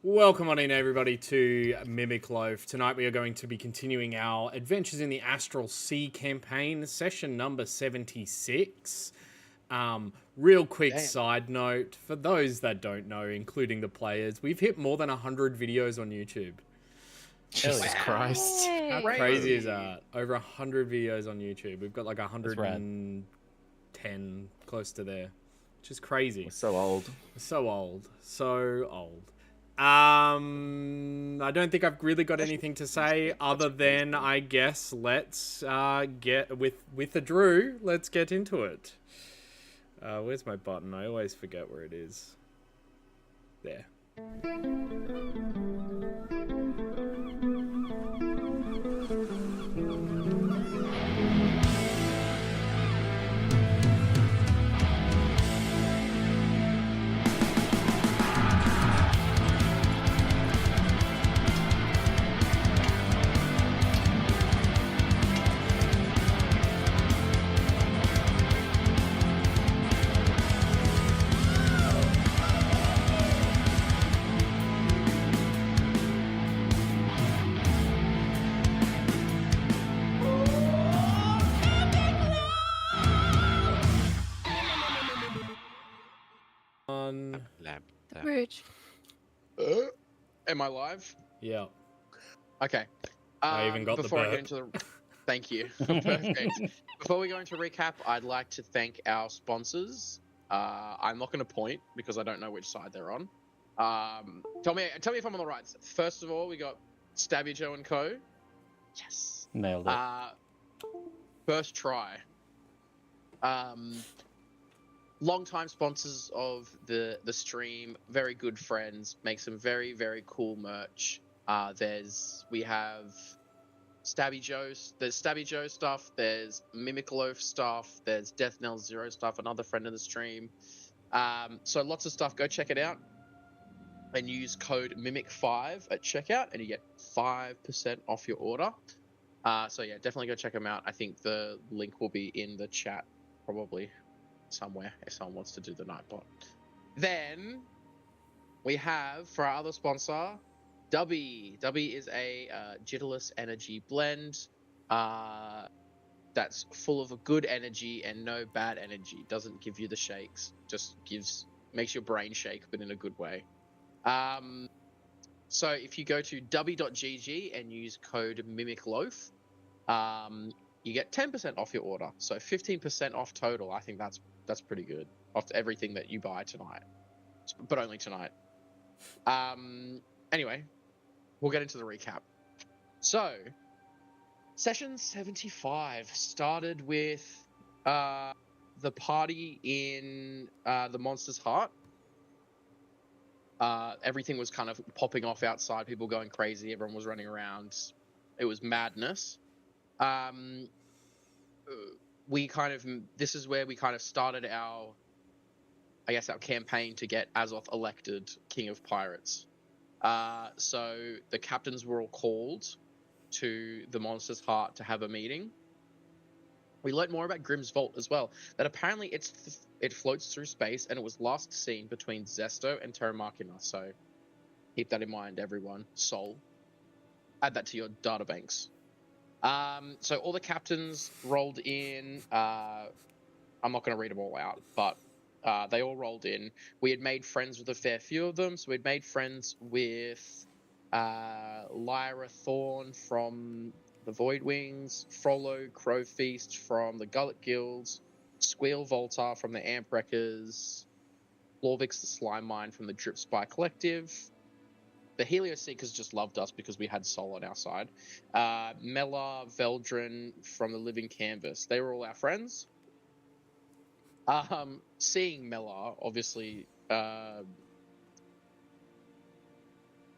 Welcome on in, everybody, to Mimic Loaf. Tonight we are going to be continuing our Adventures in the Astral Sea campaign, session number 76. Real quick side note, for those that don't know, including the players, we've hit more than 100 videos on YouTube. Jesus Christ. How crazy is that? Over 100 videos on YouTube. We've got like 110 close to there, which is crazy. We're so old. So old. I don't think I've really got anything to say other than, I guess, let's get with the Drew. Let's get into it. Where's my button? I always forget where it is. There. Bridge. Am I live? Yeah. Okay. I even got before the I go into the Thank you. Perfect. Before we go into recap, I'd like to thank our sponsors. I'm not going to point because I don't know which side they're on. Tell me if I'm on the right. First of all, we got Stabby Joe and Co. Yes. Nailed it. First try. Long-time sponsors of the stream, very good friends, make some very, very cool merch. We have Stabby Joe, there's Stabby Joe stuff, there's Mimic Loaf stuff, there's Death Knell Zero stuff, another friend of the stream. So lots of stuff, go check it out. And use code MIMIC5 at checkout and you get 5% off your order. So yeah, definitely go check them out. I think the link will be in the chat, probably. Somewhere if someone wants to do the Nightbot. Then we have for our other sponsor, Dubby. Dubby is a Jitterless energy blend that's full of a good energy and no bad energy. Doesn't give you the shakes, just makes your brain shake, but in a good way. So if you go to dubby.gg and use code MIMICLOAF, you get 10% off your order, so 15% off total. I think that's pretty good off everything that you buy tonight, but only tonight. Anyway, we'll get into the recap. So, session 75 started with the party in the Monster's Heart. Everything was kind of popping off outside, people going crazy, everyone was running around. It was madness. This is where we kind of started our campaign to get Azoth elected King of Pirates. So the captains were all called to the Monster's Heart to have a meeting. We learned more about Grimm's Vault as well, that apparently it floats through space and it was last seen between Zesto and Terra Machina, so keep that in mind, everyone. Sol. Add that to your databanks. So all the captains rolled in. I'm not going to read them all out, but they all rolled in. We had made friends with a fair few of them. So we'd made friends with Lyra Thorn from the Void Wings, Frollo Crowfeast from the Gullet Guilds, Squeal Voltar from the Amp Wreckers, Lorvix the Slime Mine from the Drip Spy Collective. The Helioseekers just loved us because we had Sol on our side. Mela, Veldrin from the Living Canvas. They were all our friends. Seeing Mela, obviously,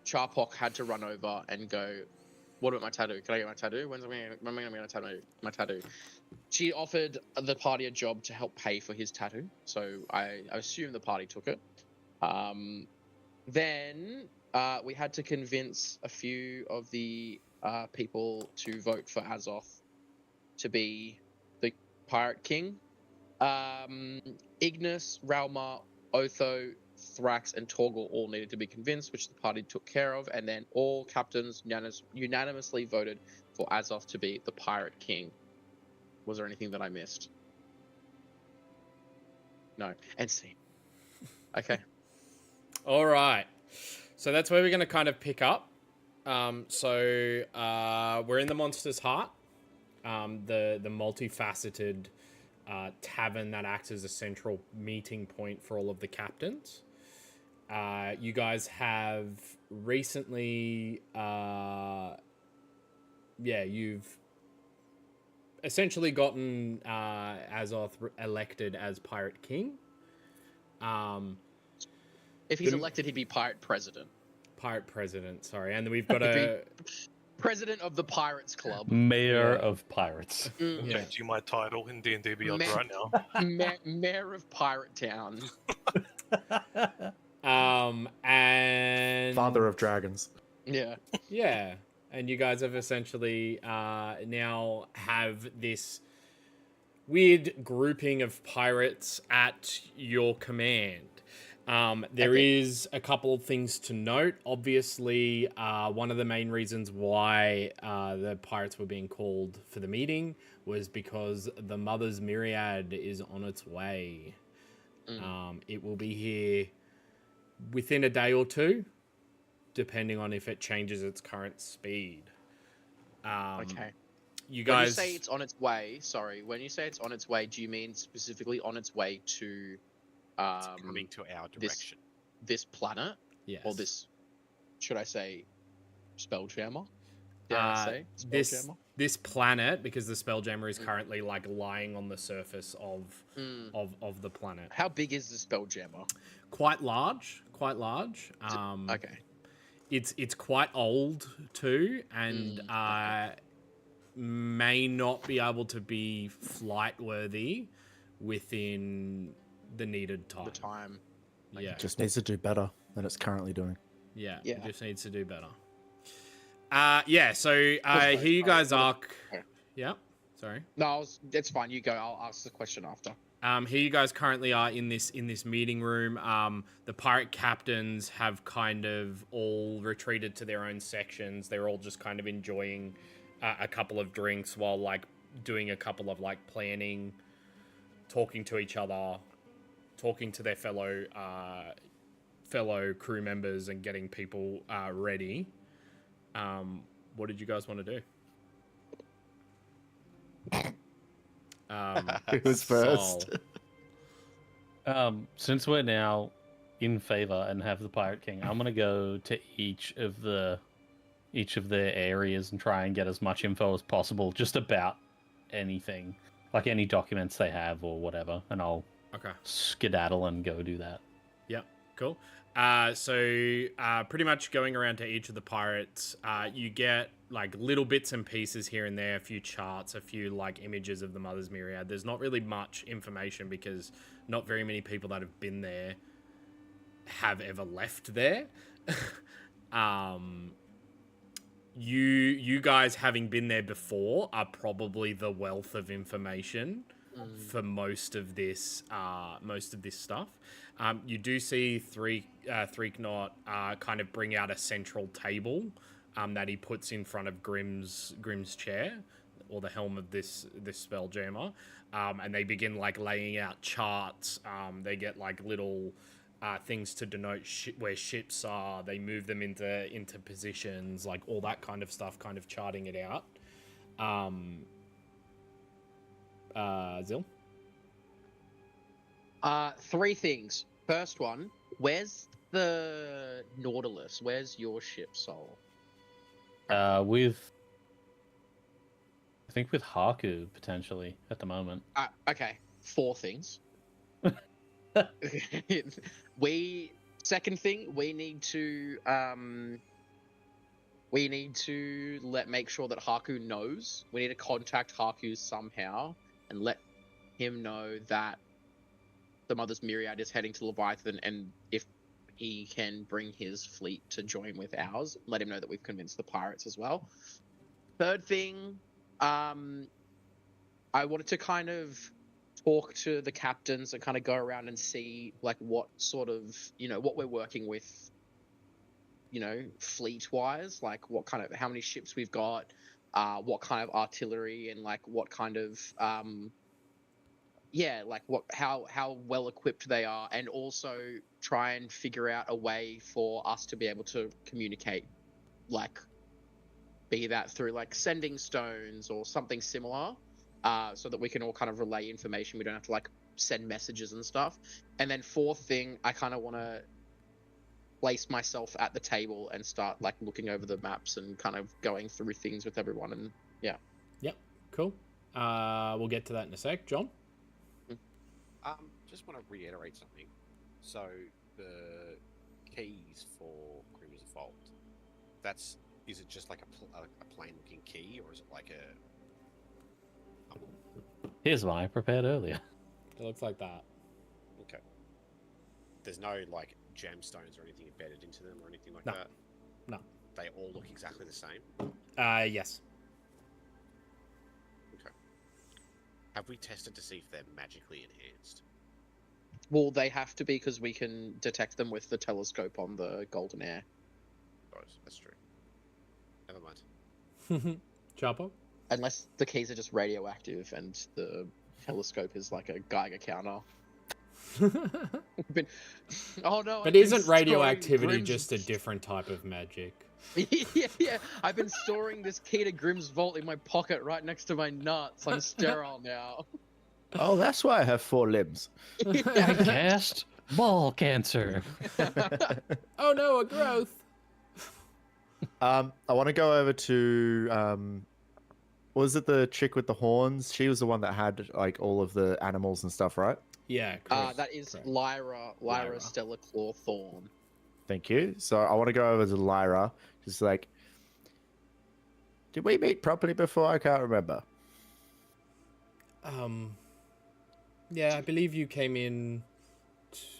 Charpok had to run over and go, what about my tattoo? Can I get my tattoo? When am I going to get my tattoo? She offered the party a job to help pay for his tattoo. So I assume the party took it. Then we had to convince a few of the people to vote for Azoth to be the Pirate King. Ignis, Ralma, Otho, Thrax, and Torgal all needed to be convinced, which the party took care of, and then all captains unanimously voted for Azoth to be the Pirate King. Was there anything that I missed? No. End scene. Okay. All right. So that's where we're going to kind of pick up. We're in the Monster's Heart, the multifaceted tavern that acts as a central meeting point for all of the captains. You guys have recently, you've essentially gotten Azoth elected as Pirate King. If he's elected, he'd be Pirate President. Pirate President, sorry. And we've got a... President of the Pirates Club. Mayor of Pirates. Changing my title in D&D Beyond right now. Mayor of Pirate Town. And... Father of Dragons. Yeah. Yeah. And you guys have essentially now have this weird grouping of pirates at your command. There is a couple of things to note. Obviously, one of the main reasons why the pirates were being called for the meeting was because the Mother's Myriad is on its way. It will be here within a day or two, depending on if it changes its current speed. Okay. You guys... When you say it's on its way, when you say it's on its way, do you mean specifically on its way to... it's coming to our direction. This planet? Yes. Or this, should I say, spelljammer? Dare I say spelljammer? This planet, because the spelljammer is currently like lying on the surface of the planet. How big is the spelljammer? Quite large. Okay. It's quite old too, and may not be able to be flight worthy within the needed time. The time. Yeah. It just needs to do better than it's currently doing. Yeah. Yeah. It just needs to do better. So here you guys are. Yeah. Sorry. No, it's fine. You go. I'll ask the question after. Here you guys currently are in this meeting room. The pirate captains have kind of all retreated to their own sections. They're all just kind of enjoying a couple of drinks while like doing a couple of like planning, talking to each other, talking to their fellow crew members, and getting people ready. What did you guys want to do? Who's first? Since we're now in favor and have the Pirate King, I'm gonna go to each of the areas and try and get as much info as possible, just about anything, like any documents they have or whatever, and I'll skedaddle and go do that. Yep, cool. So pretty much going around to each of the pirates, you get like little bits and pieces here and there, a few charts, a few like images of the Mother's Myriad. There's not really much information because not very many people that have been there have ever left there. You guys having been there before are probably the wealth of information for most of this stuff. You do see Threeknot kind of bring out a central table that he puts in front of Grimm's chair, or the helm of this spelljammer, and they begin like laying out charts. They get like little things to denote where ships are. They move them into positions, like all that kind of stuff, kind of charting it out. Zil? Three things. First one, where's the Nautilus? Where's your ship, Soul? I think with Haku, potentially, at the moment. Okay, four things. Second thing, we need to make sure that Haku knows. We need to contact Haku somehow and let him know that the Mother's Myriad is heading to Leviathan, and if he can bring his fleet to join with ours, let him know that we've convinced the pirates as well. Third thing, I wanted to kind of talk to the captains and kind of go around and see like what sort of, what we're working with, fleet wise, like what kind of, how many ships we've got, what kind of artillery, and like what kind of like how well equipped they are, and also try and figure out a way for us to be able to communicate, like be that through like sending stones or something similar, so that we can all kind of relay information. We don't have to like send messages and stuff. And then fourth thing, I kind of want to place myself at the table and start like looking over the maps and kind of going through things with everyone. And yeah. Yep. Cool. We'll get to that in a sec. John? Just want to reiterate something. So the keys for Grim's Vault, is it just like a plain looking key, or is it like a... Here's one I prepared earlier. It looks like that. Okay. There's no like gemstones or anything embedded into them or anything like No. that? No. They all look exactly the same? Yes. Okay. Have we tested to see if they're magically enhanced? Well, they have to be, because we can detect them with the telescope on the Golden Air. Oh, that's true. Never mind. Chapo? Unless the keys are just radioactive and the telescope is like a Geiger counter. Oh no! But isn't radioactivity just a different type of magic? yeah. I've been storing this key to Grim's Vault in my pocket right next to my nuts. I'm sterile now. Oh, that's why I have 4 limbs. I cast ball cancer. Oh no, a growth! I want to go over to was it the chick with the horns? She was the one that had like all of the animals and stuff, right? Yeah, correct. That is correct. Lyra Stella Claw Thorn. Thank you. So I want to go over to Lyra. Just like, did we meet properly before? I can't remember. Yeah, I believe you came in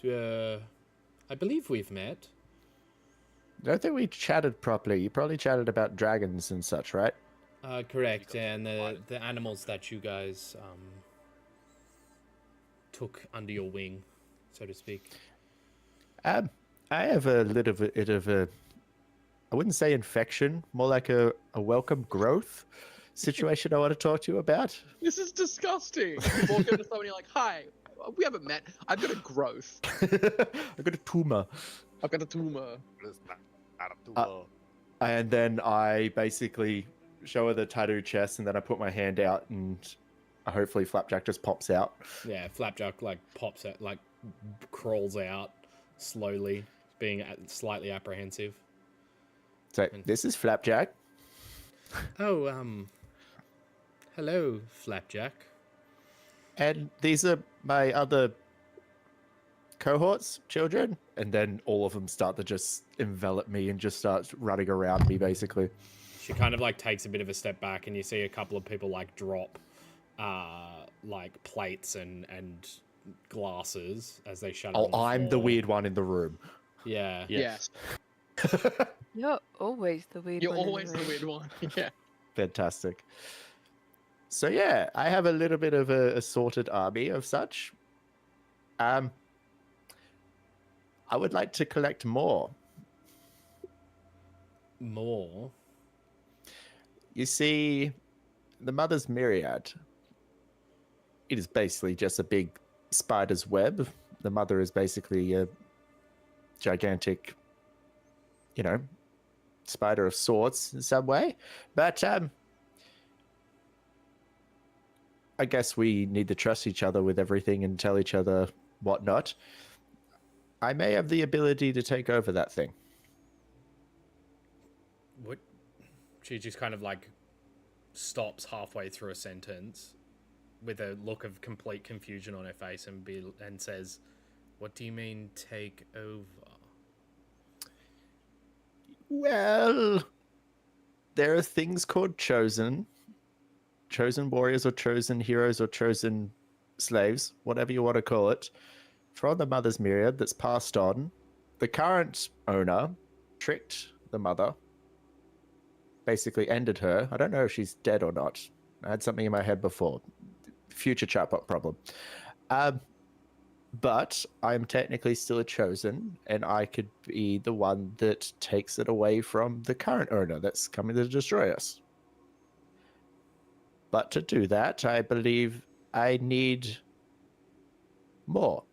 to, I believe we've met. I don't think we chatted properly. You probably chatted about dragons and such, right? Correct, and the animals that you guys took under your wing, so to speak. I have a little bit of a, I wouldn't say infection, more like a welcome growth situation I want to talk to you about. This is disgusting. You walk into somebody like, "Hi, we haven't met. I've got a growth. I've got a tumor. I've got a tumor." And then I basically show her the tattoo chest, and then I put my hand out, and hopefully Flapjack just pops out. Yeah, Flapjack like pops out, like crawls out slowly, being slightly apprehensive. So this is Flapjack. Oh, hello, Flapjack. And these are my other cohorts, children. And then all of them start to just envelop me and just start running around me, basically. She kind of like takes a bit of a step back, and you see a couple of people like drop like plates and glasses as they shut. Oh, I'm the weird one in the room. Yeah. Yes. You're always the weird You're one. always the weird one. Yeah. Fantastic. So yeah, I have a little bit of a assorted army of such. I would like to collect more. More. You see, the Mother's Myriad, it is basically just a big spider's web. The Mother is basically a gigantic, spider of sorts in some way. But I guess we need to trust each other with everything and tell each other whatnot. I may have the ability to take over that thing. What? She just kind of like stops halfway through a sentence with a look of complete confusion on her face and says, "What do you mean take over?" Well, there are things called chosen warriors or chosen heroes or chosen slaves, whatever you want to call it, from the Mother's Myriad that's passed on. The current owner tricked the mother, basically ended her. I don't know if she's dead or not. I had something in my head before. future chatbot problem. But I'm technically still a chosen, and I could be the one that takes it away from the current owner that's coming to destroy us. But to do that, I believe I need more.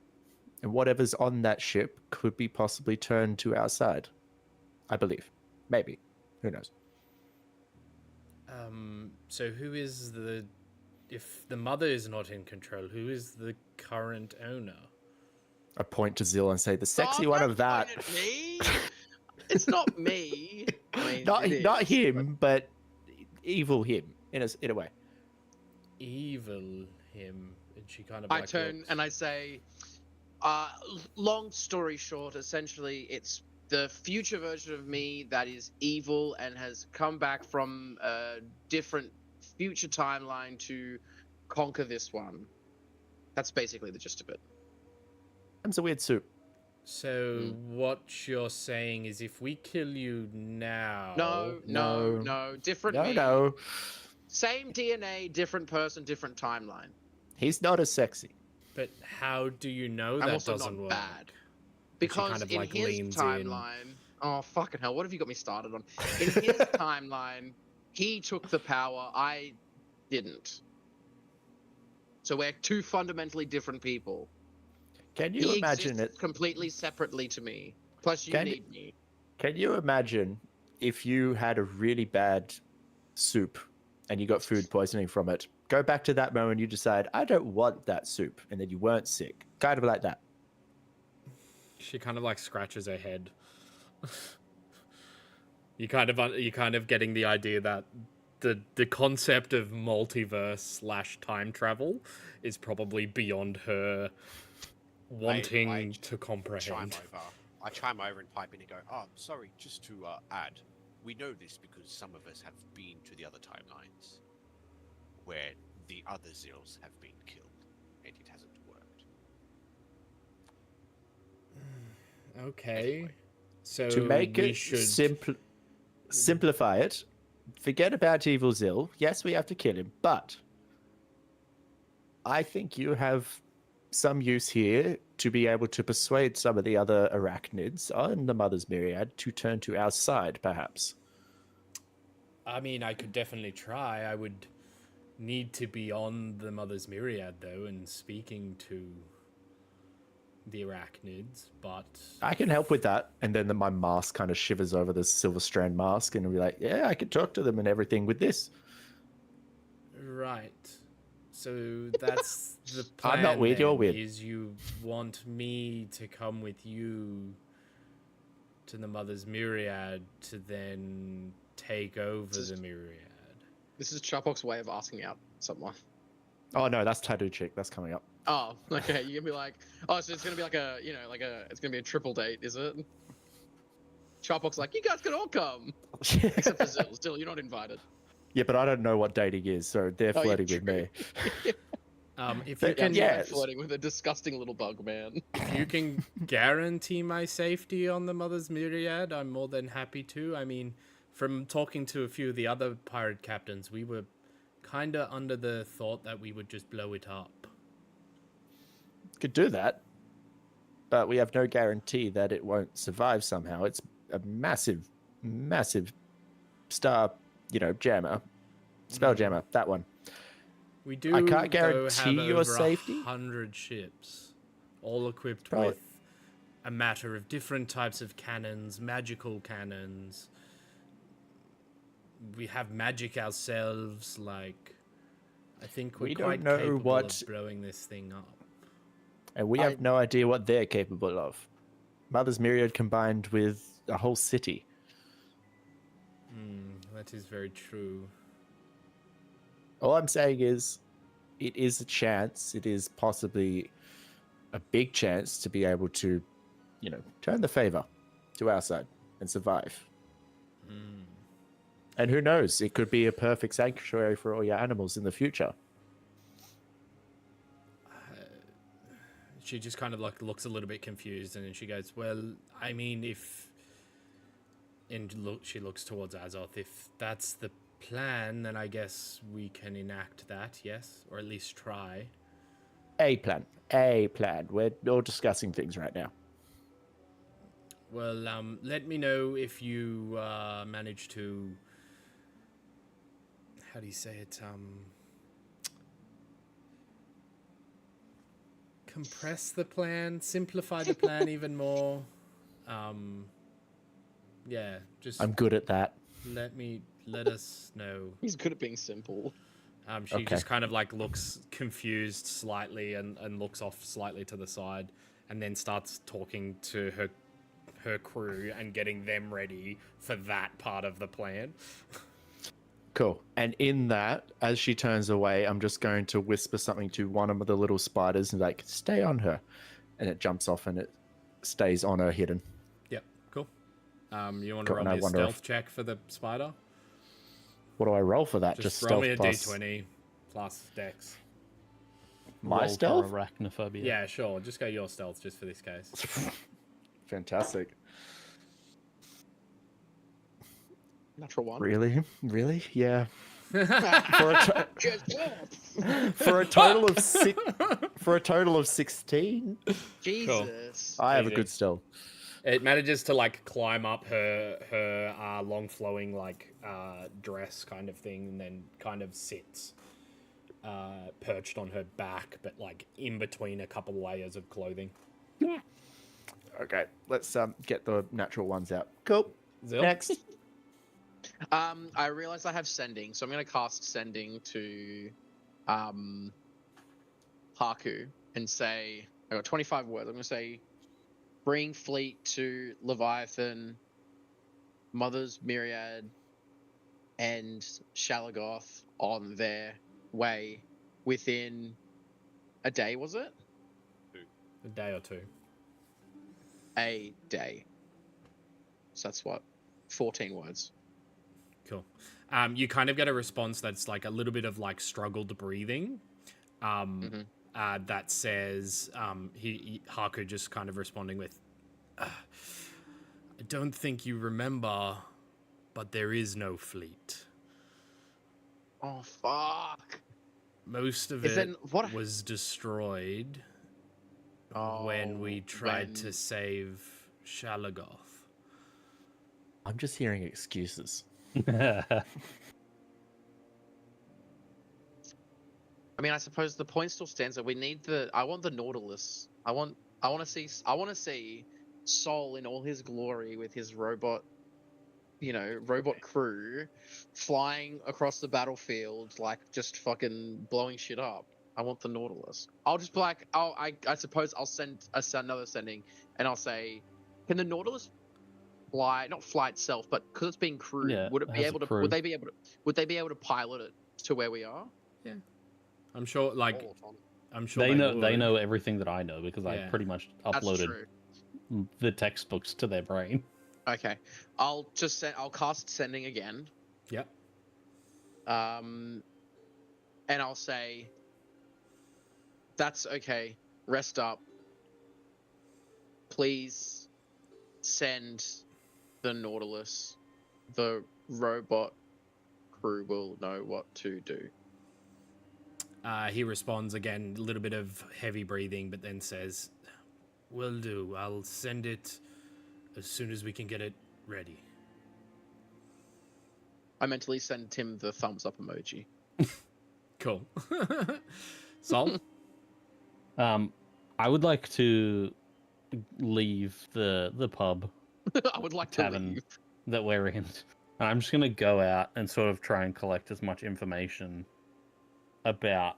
And whatever's on that ship could be possibly turned to our side. I believe. Maybe. Who knows? So who is the... If the mother is not in control, who is the current owner? I point to Zill and say, the sexy Oh, one don't of that. point at me. It's not me. I mean, not it not is, him, but evil him in a way. Evil him. And she kind of I like turn looks- and I say, long story short, essentially, it's the future version of me that is evil and has come back from a different future timeline to conquer this one. That's basically the gist of it. It's a weird soup. So what you're saying is if we kill you now... No. Different me. No. Same DNA, different person, different timeline. He's not as sexy. But how do you know I'm that also doesn't not work? bad. Because kind of, in like, his leans in. timeline... Oh, fucking hell, what have you got me started on? In his timeline, he took the power, I didn't. So we're two fundamentally different people. Can you He imagine exists it? completely separately to me. Plus, you Can- need me. Can you imagine if you had a really bad soup and you got food poisoning from it? Go back to that moment you decide, I don't want that soup, and then you weren't sick. Kind of like that. She kind of like scratches her head. You kind of getting the idea that the concept of multiverse / time travel is probably beyond her wanting I to comprehend. I chime over and pipe in and go, oh, sorry, just to add, we know this because some of us have been to the other timelines where the other Zills have been killed, and it hasn't worked. Okay. Anyway. So To make we it should simplify it, forget about Evil Zill. Yes, we have to kill him, but I think you have some use here to be able to persuade some of the other arachnids on the Mother's Myriad to turn to our side, perhaps. I mean, I could definitely try. I would need to be on the Mother's Myriad, though, and speaking to the arachnids, but... I can help with that. And then my mask kind of shivers over the Silver Strand mask and be like, yeah, I can talk to them and everything with this. Right. So that's the plan. I'm not weird, you're then, weird. Is you want me to come with you to the Mother's Myriad to then take over the Myriad? This is Chopok's way of asking out someone. Oh, no, that's Tattoo Chick. That's coming up. Oh, okay. You're gonna be like, oh, so it's gonna be like it's gonna be a triple date, is it? Chopok's like, you guys can all come, except for Zill. Still, you're not invited. Yeah, but I don't know what dating is, so they're Oh, yeah, flirting with me. If But you can, yeah. Flirting with a disgusting little bug man. if you can guarantee my safety on the Mother's Myriad, I'm more than happy to. I mean, from talking to a few of the other pirate captains, we were kind of under the thought that we would just blow it up. Could do that, but we have no guarantee that it won't survive somehow. It's a massive, massive star, jammer. Spelljammer, that one. We do. I can't though, guarantee have your over safety. 100 ships, all equipped Right. with a matter of different types of cannons, magical cannons. We have magic ourselves. Like, I think we're We don't quite know capable what- of blowing this thing up. And we have no idea what they're capable of. Mother's Myriad combined with a whole city. That is very true. All I'm saying is, it is a chance. It is possibly a big chance to be able to, turn the favor to our side and survive. And who knows? It could be a perfect sanctuary for all your animals in the future. She just kind of like looks a little bit confused, and then she goes, "Well, I mean, if..." And she looks towards Azoth. If that's the plan, then I guess we can enact that, yes? Or at least try. A plan. A plan. We're all discussing things right now. Well, let me know if you manage to... How do you say it? Compress the plan, simplify the plan even more. Yeah, just I'm good at that. let us know. He's good at being simple. She Okay. just kind of like looks confused slightly and looks off slightly to the side, and then starts talking to her crew and getting them ready for that part of the plan. Cool. And in that, as she turns away, I'm just going to whisper something to one of the little spiders and like, stay on her. And it jumps off and it stays on her hidden. Yep, cool. You want to Cool, roll and I me a wonder if- stealth check for the spider? What do I roll for that? Just roll stealth me a plus d20 plus dex. my Roll for stealth? arachnophobia. Yeah, sure. Just go your stealth just for this case. Fantastic. Natural one. Really? Really? Yeah. For a total of 16, Jesus. I have a Easy. good stealth. It manages to like climb up her long flowing like dress kind of thing, and then kind of sits perched on her back, but like in between a couple layers of clothing. Okay, let's get the natural ones out. Cool. Zil? Next. I realize I have sending, so I'm gonna cast sending to Haku and say I got 25 words. I'm gonna say bring fleet to Leviathan, Mother's Myriad, and Shalagoth on their way within a day, was it? A day or two. A day. So that's what? 14 words. Cool. You kind of get a response that's like a little bit of like struggled breathing. That says Haku just kind of responding with, I don't think you remember, but there is no fleet. Oh, fuck. Most of Is it then what? was destroyed when we tried to save Shalagoth. I'm just hearing excuses. I mean, I suppose the point still stands that we need I want the Nautilus. I want to see Sol in all his glory with his robot crew flying across the battlefield, like just fucking blowing shit up. I want the Nautilus. I'll just be like, I suppose I'll send another sending, and I'll say, can the Nautilus not fly itself, but because it's being crewed, Yeah, would it be has a able to? crew. Would they be able to pilot it to where we are? I'm sure, like, All autonomous. I'm sure They would. know everything that I know because I Yeah. pretty much That's uploaded true. the textbooks to their brain. Okay, I'll cast sending again. Yep. And I'll say, that's okay. Rest up. Please send the Nautilus. The robot crew will know what to do. He responds again, a little bit of heavy breathing, but then says, will do. I'll send it as soon as we can get it ready. I mentally send Tim the thumbs up emoji. Cool. Sol? I would like to leave the pub I would like to tavern leave. that we're in. I'm just gonna go out and sort of try and collect as much information about,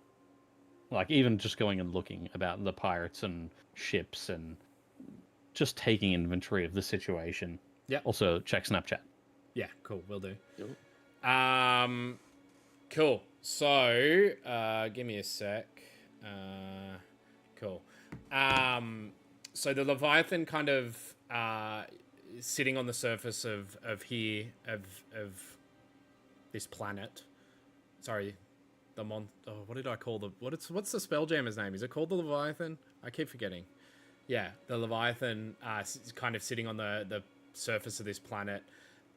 like, even just going and looking about the pirates and ships and just taking inventory of the situation. Yep. Also, check Snapchat. Yeah, cool. Will do. Yep. Cool. So, give me a sec. Cool. So the Leviathan kind of sitting on the surface of this planet. Sorry, what did I call what's the spelljammer's name? Is it called the Leviathan? I keep forgetting. Yeah, the Leviathan is kind of sitting on the surface of this planet.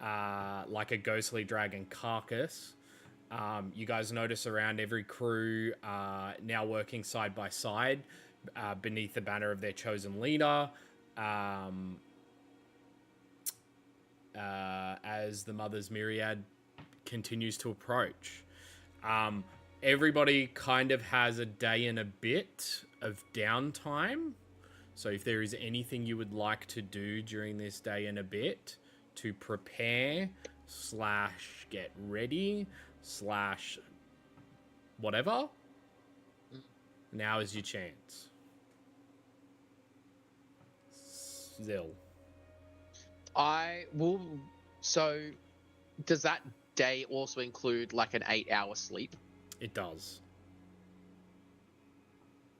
like a ghostly dragon carcass. You guys notice around every crew now working side by side beneath the banner of their chosen leader. As the Mother's Myriad continues to approach. Everybody kind of has a day and a bit of downtime. So if there is anything you would like to do during this day and a bit to prepare / get ready / whatever, now is your chance. Zill. I will. So, does that day also include like an 8-hour sleep? It does.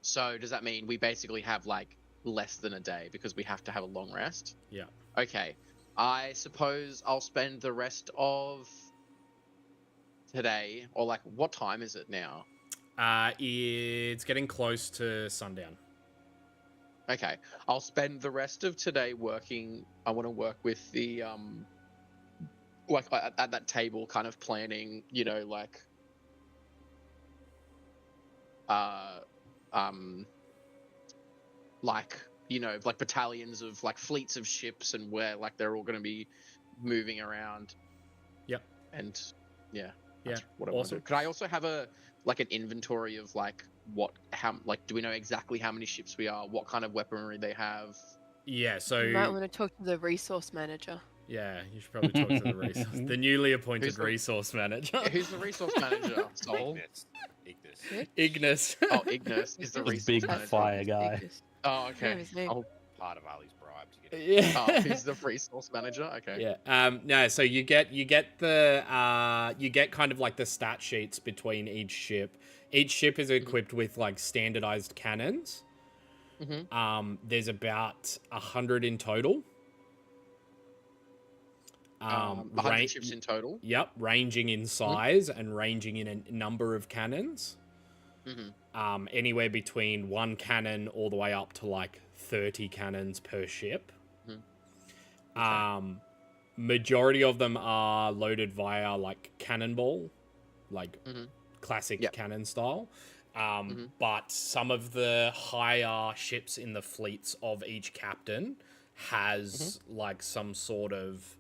So, does that mean we basically have like less than a day because we have to have a long rest? Yeah. Okay. I suppose I'll spend the rest of today, or like, what time is it now? It's getting close to sundown. Okay. I'll spend the rest of today working. I want to work with the, like at that table kind of planning, you know, like, like, you know, like battalions of like fleets of ships and where like they're all going to be moving around. Yep. And yeah. Yeah. What I want to do. Could I also have an inventory of like how do we know exactly how many ships we are, what kind of weaponry they have? Yeah, so You might want to talk to the resource manager. yeah, you should probably talk to the newly appointed resource manager. Who's the resource manager? Sol? Ignis. Oh, Ignis is the The resource big manager. fire guy. Oh, okay. His name. Oh, Part of Ali's bribe to get Yeah. oh, he's the resource manager. Okay. Yeah. No. So you get the you get kind of like the stat sheets between each ship. Each ship is equipped with like standardized cannons. Mm-hmm. There's about 100 in total. 100 ships in total. Yep, ranging in size and ranging in a number of cannons. Mm-hmm. Anywhere between 1 cannon all the way up to like 30 cannons per ship. Okay. Majority of them are loaded via like cannonball, like classic cannon style. But some of the higher ships in the fleets of each captain has like some sort of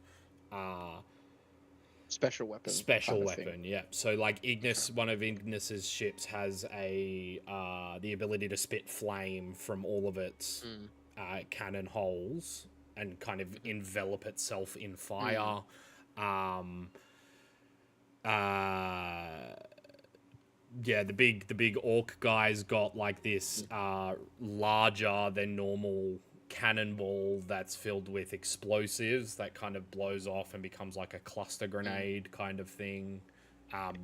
special weapon. Special weapon, yeah. So like Ignis, one of Ignis's ships has a the ability to spit flame from all of its cannon holes and kind of envelop itself in fire. Yeah, the big orc guy's got like this larger than normal cannonball that's filled with explosives that kind of blows off and becomes like a cluster grenade kind of thing.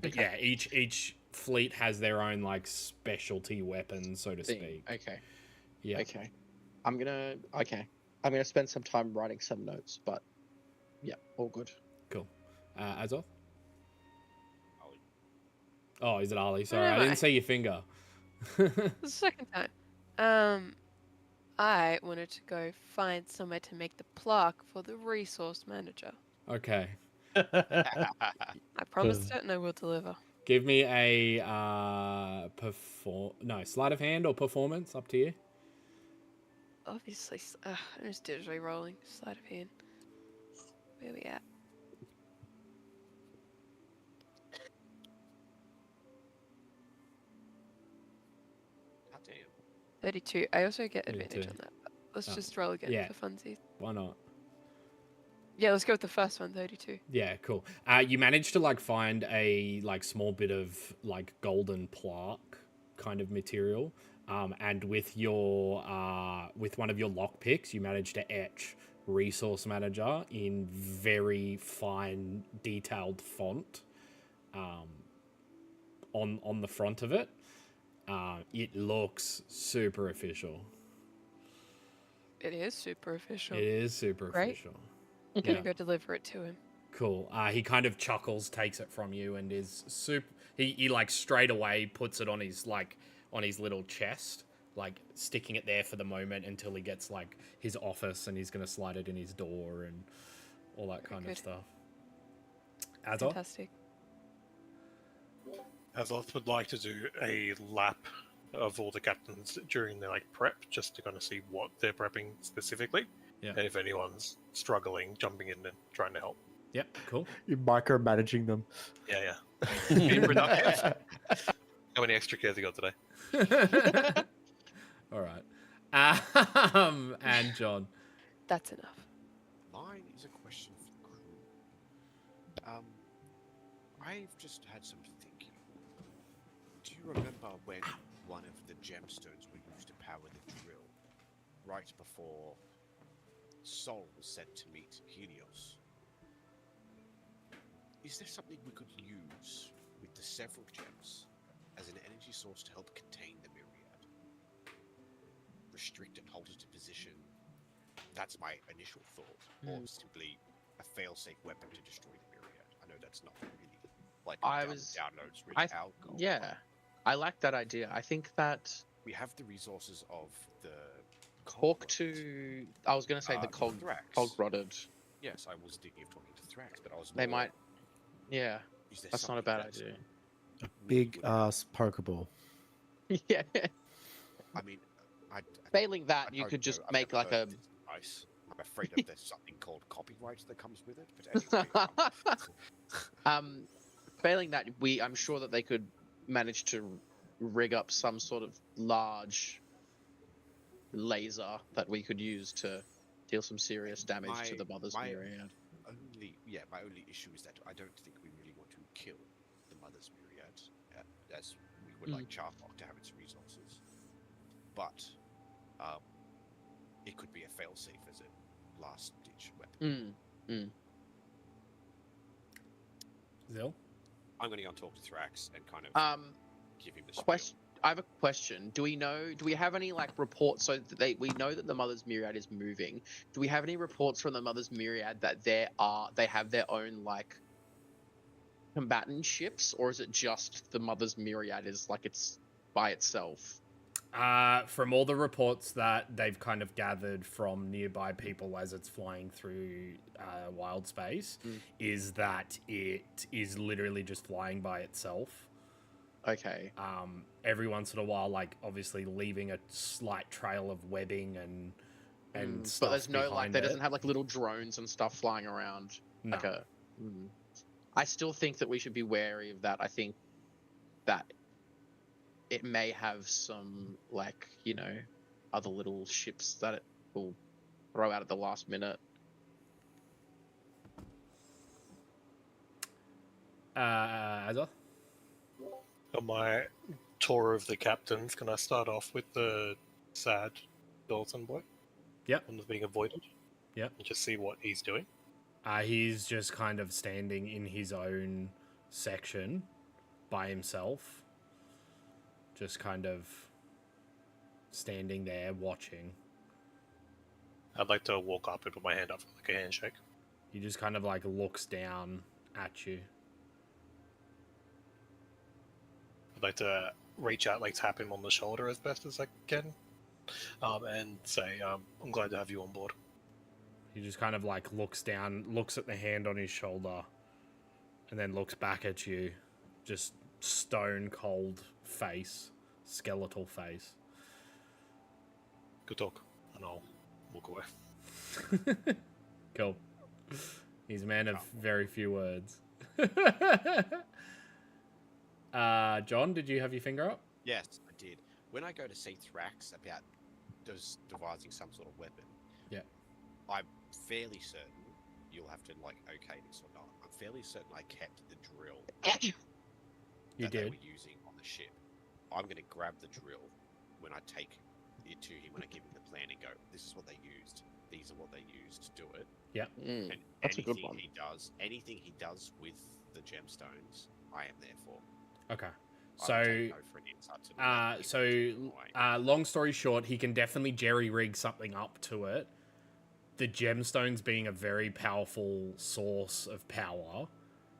But yeah, each fleet has their own like specialty weapons, so to speak. Okay. Yeah. Okay. I'm gonna spend some time writing some notes, but yeah, all good. Cool. Azov? Ali. Oh, is it Ali? Sorry, Where I am didn't I? see your finger. The second time. I wanted to go find somewhere to make the plaque for the resource manager. Okay. I promised it and I will deliver. Give me a sleight of hand or performance, up to you. Obviously, I'm just digitally rolling. Sleight of hand. Where we at? God damn. 32. I also get advantage 32. on that. But let's just roll again yeah. for funsies. Why not? Yeah, let's go with the first one, 32. Yeah, cool. You managed to like find a like small bit of like golden plaque kind of material, and with your with one of your lockpicks, you managed to etch resource manager in very fine, detailed font, on the front of it. It looks super official. It is super official. It is super Right? official. I'm gonna go deliver it to him. Cool. He kind of chuckles, takes it from you, and is super. He like straight away puts it on his little chest, like sticking it there for the moment until he gets like his office, and he's gonna slide it in his door and all that kind of stuff. Azor? Fantastic. Azoth would like to do a lap of all the captains during their prep, just to kind of see what they're prepping specifically, Yeah. and if anyone's struggling, jumping in and trying to help. Yep, cool. You're micromanaging them. Yeah. Being productive. How many extra cares you got today? All right. And John. That's enough. Mine is a question for the crew. I've just had some thinking. Do you remember when one of the gemstones we used to power the drill, right before Sol was sent to meet Helios? Is there something we could use with the several gems as an energy source to help contain the myriad? Restrict and hold it to position. That's my initial thought. Or simply a fail-safe weapon to destroy the myriad. I know that's not really downloads really our goal. Yeah, I like that idea. I think that We have the resources of the talk to. I was going to say the Thrax. cog-rotted. Yes, I was thinking of talking to Thrax, but I was. They more, might. Yeah, is there that's not a something bad that's- idea. A big ass Pokeball. Yeah. I mean, Failing that, I you don't could just know, I've make never like a. heard this advice. I'm afraid that there's something called copyright that comes with it. But anyway, Failing that, I'm sure that they could manage to rig up some sort of large laser that we could use to deal some serious damage to the Mother's Myriad. my only issue is that I don't think we really want to kill the Mother's Myriad, as we would like Charlock to have its resources. But it could be a failsafe as a last-ditch weapon. Zil? I'm going to go and talk to Thrax and kind of give him the spiel. I have a question. Do we have any reports? So that we know that the Mother's Myriad is moving. Do we have any reports from the Mother's Myriad that they have their own combatant ships, or is it just the Mother's Myriad is it's by itself? From all the reports that they've kind of gathered from nearby people as it's flying through wild space, is that it is literally just flying by itself. Okay. Every once in a while, obviously leaving a slight trail of webbing and stuff. But there's no behind there it. doesn't have little drones and stuff flying around. No. I still think that we should be wary of that. I think that it may have some other little ships that it will throw out at the last minute. Azor? On my tour of the captains, can I start off with the sad Dalton boy? Yep. One that's being avoided? Yep. And just see what he's doing? He's just kind of standing in his own section by himself. Just kind of standing there watching. I'd like to walk up and put my hand up for a handshake. He just kind of looks down at you. I'd like to reach out, tap him on the shoulder as best as I can, and say, I'm glad to have you on board. He just kind of looks down, looks at the hand on his shoulder, and then looks back at you. Just stone cold face, skeletal face. Good talk, and I'll walk away. Cool. He's a man of very few words. John, did you have your finger up? Yes, I did. When I go to see Thrax about devising some sort of weapon, yeah, I'm fairly certain you'll have to okay this or not. I'm fairly certain I kept the drill you that they did. were using on the ship. I'm going to grab the drill when I take it to him, when I give him the plan and go, this is what they used. These are what they used to do it. Yeah. And That's a good anything he does with the gemstones, I am there for. Okay. I will take no for an insult to him. Long story short, he can definitely jerry-rig something up to it. The gemstones being a very powerful source of power,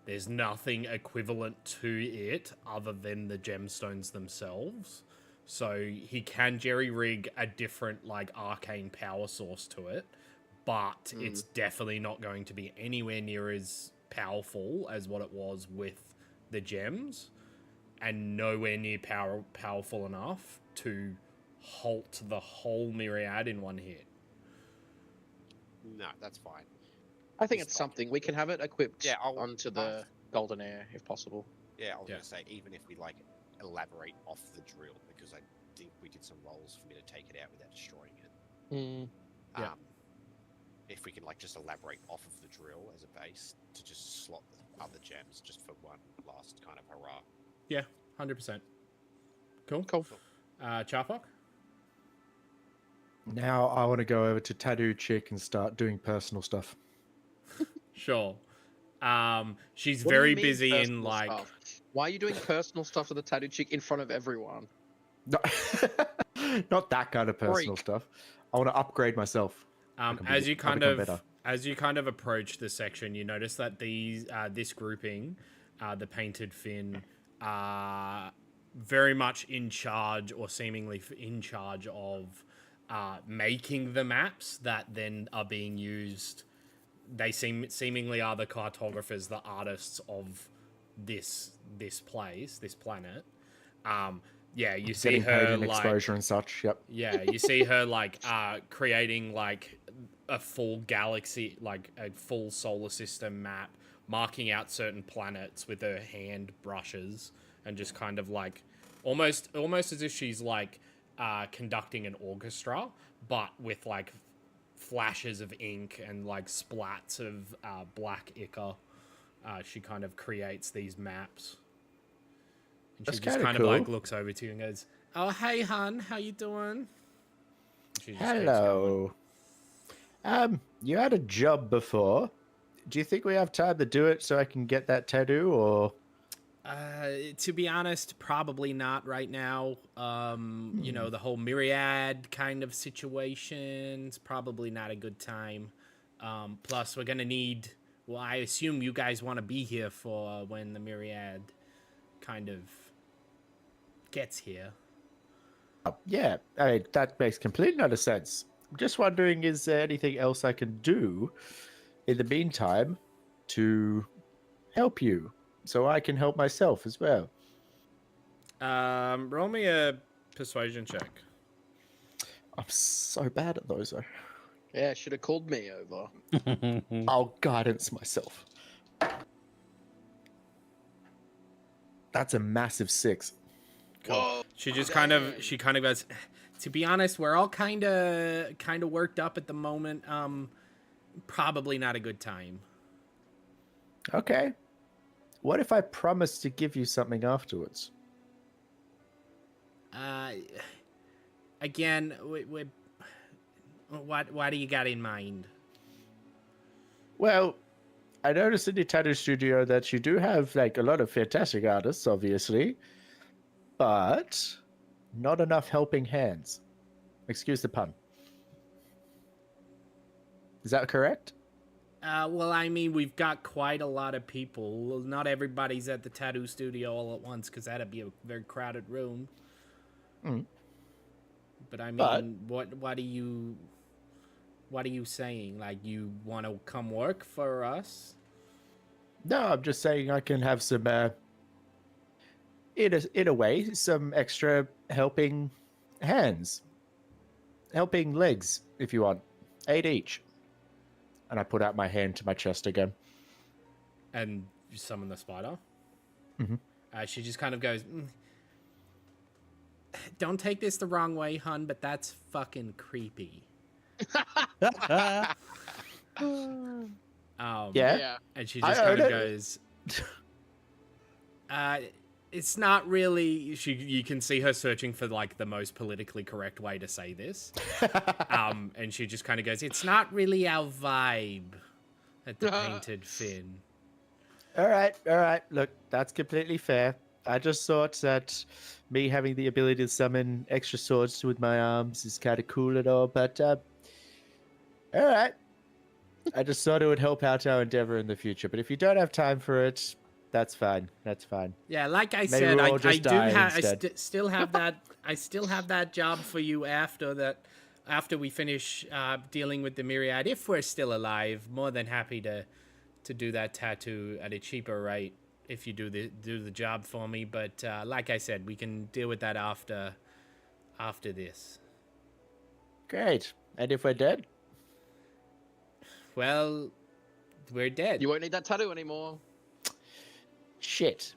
there's nothing equivalent to it other than the gemstones themselves. So he can jerry-rig a different, arcane power source to it, but it's definitely not going to be anywhere near as powerful as what it was with the gems, and nowhere near powerful enough to halt the whole myriad in one hit. No, that's fine. I think It's it's like- something we can have it equipped Yeah, onto the golden air if possible. Yeah, I was Yeah. gonna say even if we like elaborate off the drill, because I think we did some rolls for me to take it out without destroying it. Yeah. If we can like just elaborate off of the drill as a base to just slot the other gems just for one last kind of hurrah. Yeah, 100%. Cool. Cool. Charfok? Now I want to go over to Tattoo Chick and start doing personal stuff. Sure. She's What do you very mean busy in personal like stuff? Why are you doing personal stuff with the tattoo chick in front of everyone? No, not that kind of personal Freak. stuff. I want to upgrade myself. as you I'll kind become of better. as you kind of approach the section, you notice that these this grouping, the painted fin, are very much in charge, or seemingly in charge of making the maps that then are being used. They seemingly are the cartographers, the artists of this place, this planet. Yeah, you see Getting paid her in like exposure and such. Yep. yeah, you see her like creating like a full galaxy, like a full solar system map, marking out certain planets with her hand brushes, and just kind of like almost as if she's like conducting an orchestra, but with like flashes of ink and like splats of black ichor. She kind of creates these maps. And she That's just kinda kind of like cool. looks over to you and goes, "Oh, hey, hun, how you doing?" She just keeps going. Hello. You had a job before. Do you think we have time to do it so I can get that tattoo, or? To be honest, probably not right now. You know, the whole myriad kind of situation's probably not a good time. Plus, we're gonna need. Well, I assume you guys want to be here for when the myriad kind of gets here. Yeah, I mean, that makes complete and utter sense. I'm just wondering, is there anything else I can do in the meantime to help you so I can help myself as well? Roll me a persuasion check. I'm so bad at those, though. Yeah, should have called me over. I'll guidance myself. That's a massive 6. Cool. Whoa, She just damn. kind of goes, to be honest, we're all kind of worked up at the moment. Probably not a good time. Okay. What if I promise to give you something afterwards? Again, what do you got in mind? Well, I noticed in your tattoo studio that you do have like a lot of fantastic artists, obviously, but not enough helping hands. Excuse the pun. Is that correct? Well, I mean, we've got quite a lot of people. Not everybody's at the tattoo studio all at once, because that'd be a very crowded room. Mm. But I mean, But- what are you saying? Like, you want to come work for us? No, I'm just saying I can have some, in a way, some extra helping hands, helping legs, if you want, 8 each. And I put out my hand to my chest again. And you summon the spider. Mhm. She just kind of goes, "Don't take this the wrong way, hun, but that's fucking creepy." Yeah. Yeah. And she I just kind heard of it. goes, "It's not really." You can see her searching for like the most politically correct way to say this. And she just kind of goes, "It's not really our vibe at the painted fin." All right. Look, that's completely fair. I just thought that me having the ability to summon extra swords with my arms is kind of cool and all, but all right. I just thought it would help out our endeavor in the future. But if you don't have time for it, that's fine. That's fine. Yeah, like I Maybe said, we'll I all just do die have, instead. still have that. I still have that job for you after we finish dealing with the myriad. If we're still alive, more than happy to to do that tattoo at a cheaper rate if you do the job for me. But like I said, we can deal with that after this. Great. And if we're dead? Well, we're dead. You won't need that tattoo anymore. Shit.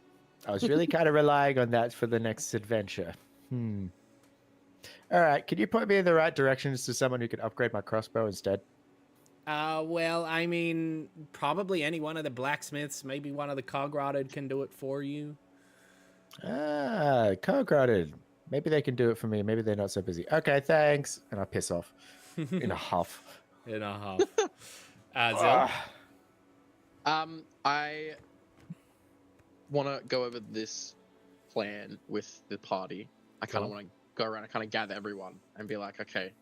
I was really kind of relying on that for the next adventure. All right. Can you point me in the right directions to someone who can upgrade my crossbow instead? Well, I mean, probably any one of the blacksmiths, maybe one of the cog-rotted can do it for you. Cog-rotted. Maybe they can do it for me. Maybe they're not so busy. Okay, thanks. And I piss off in a huff. In a huff. Zil? I want to go over this plan with the party. I kind of Cool. want to go around and kind of gather everyone and be like, okay,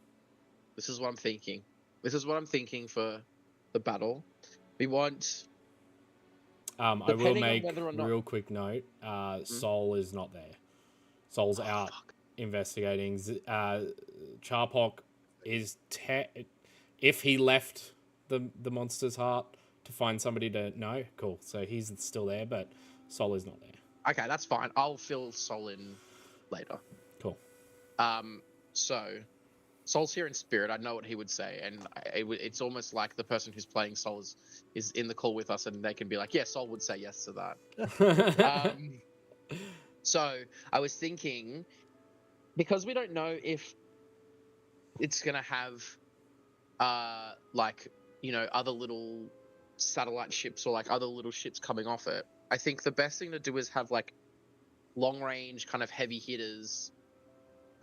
this is what I'm thinking. This is what I'm thinking for the battle. We want. I will Depending on make whether or not- real quick note. Sol is not there. Sol's out fuck. investigating. Charpok is if he left the monster's heart to find somebody to know, cool. So he's still there, but Sol is not there. Okay, that's fine. I'll fill Sol in later. Cool. So Sol's here in spirit. I know what he would say, and it's almost like the person who's playing Sol is in the call with us, and they can be like, "Yeah, Sol would say yes to that." So I was thinking, because we don't know if it's gonna have, like, you know, other little satellite ships or like other little ships coming off it. I think the best thing to do is have like long range kind of heavy hitters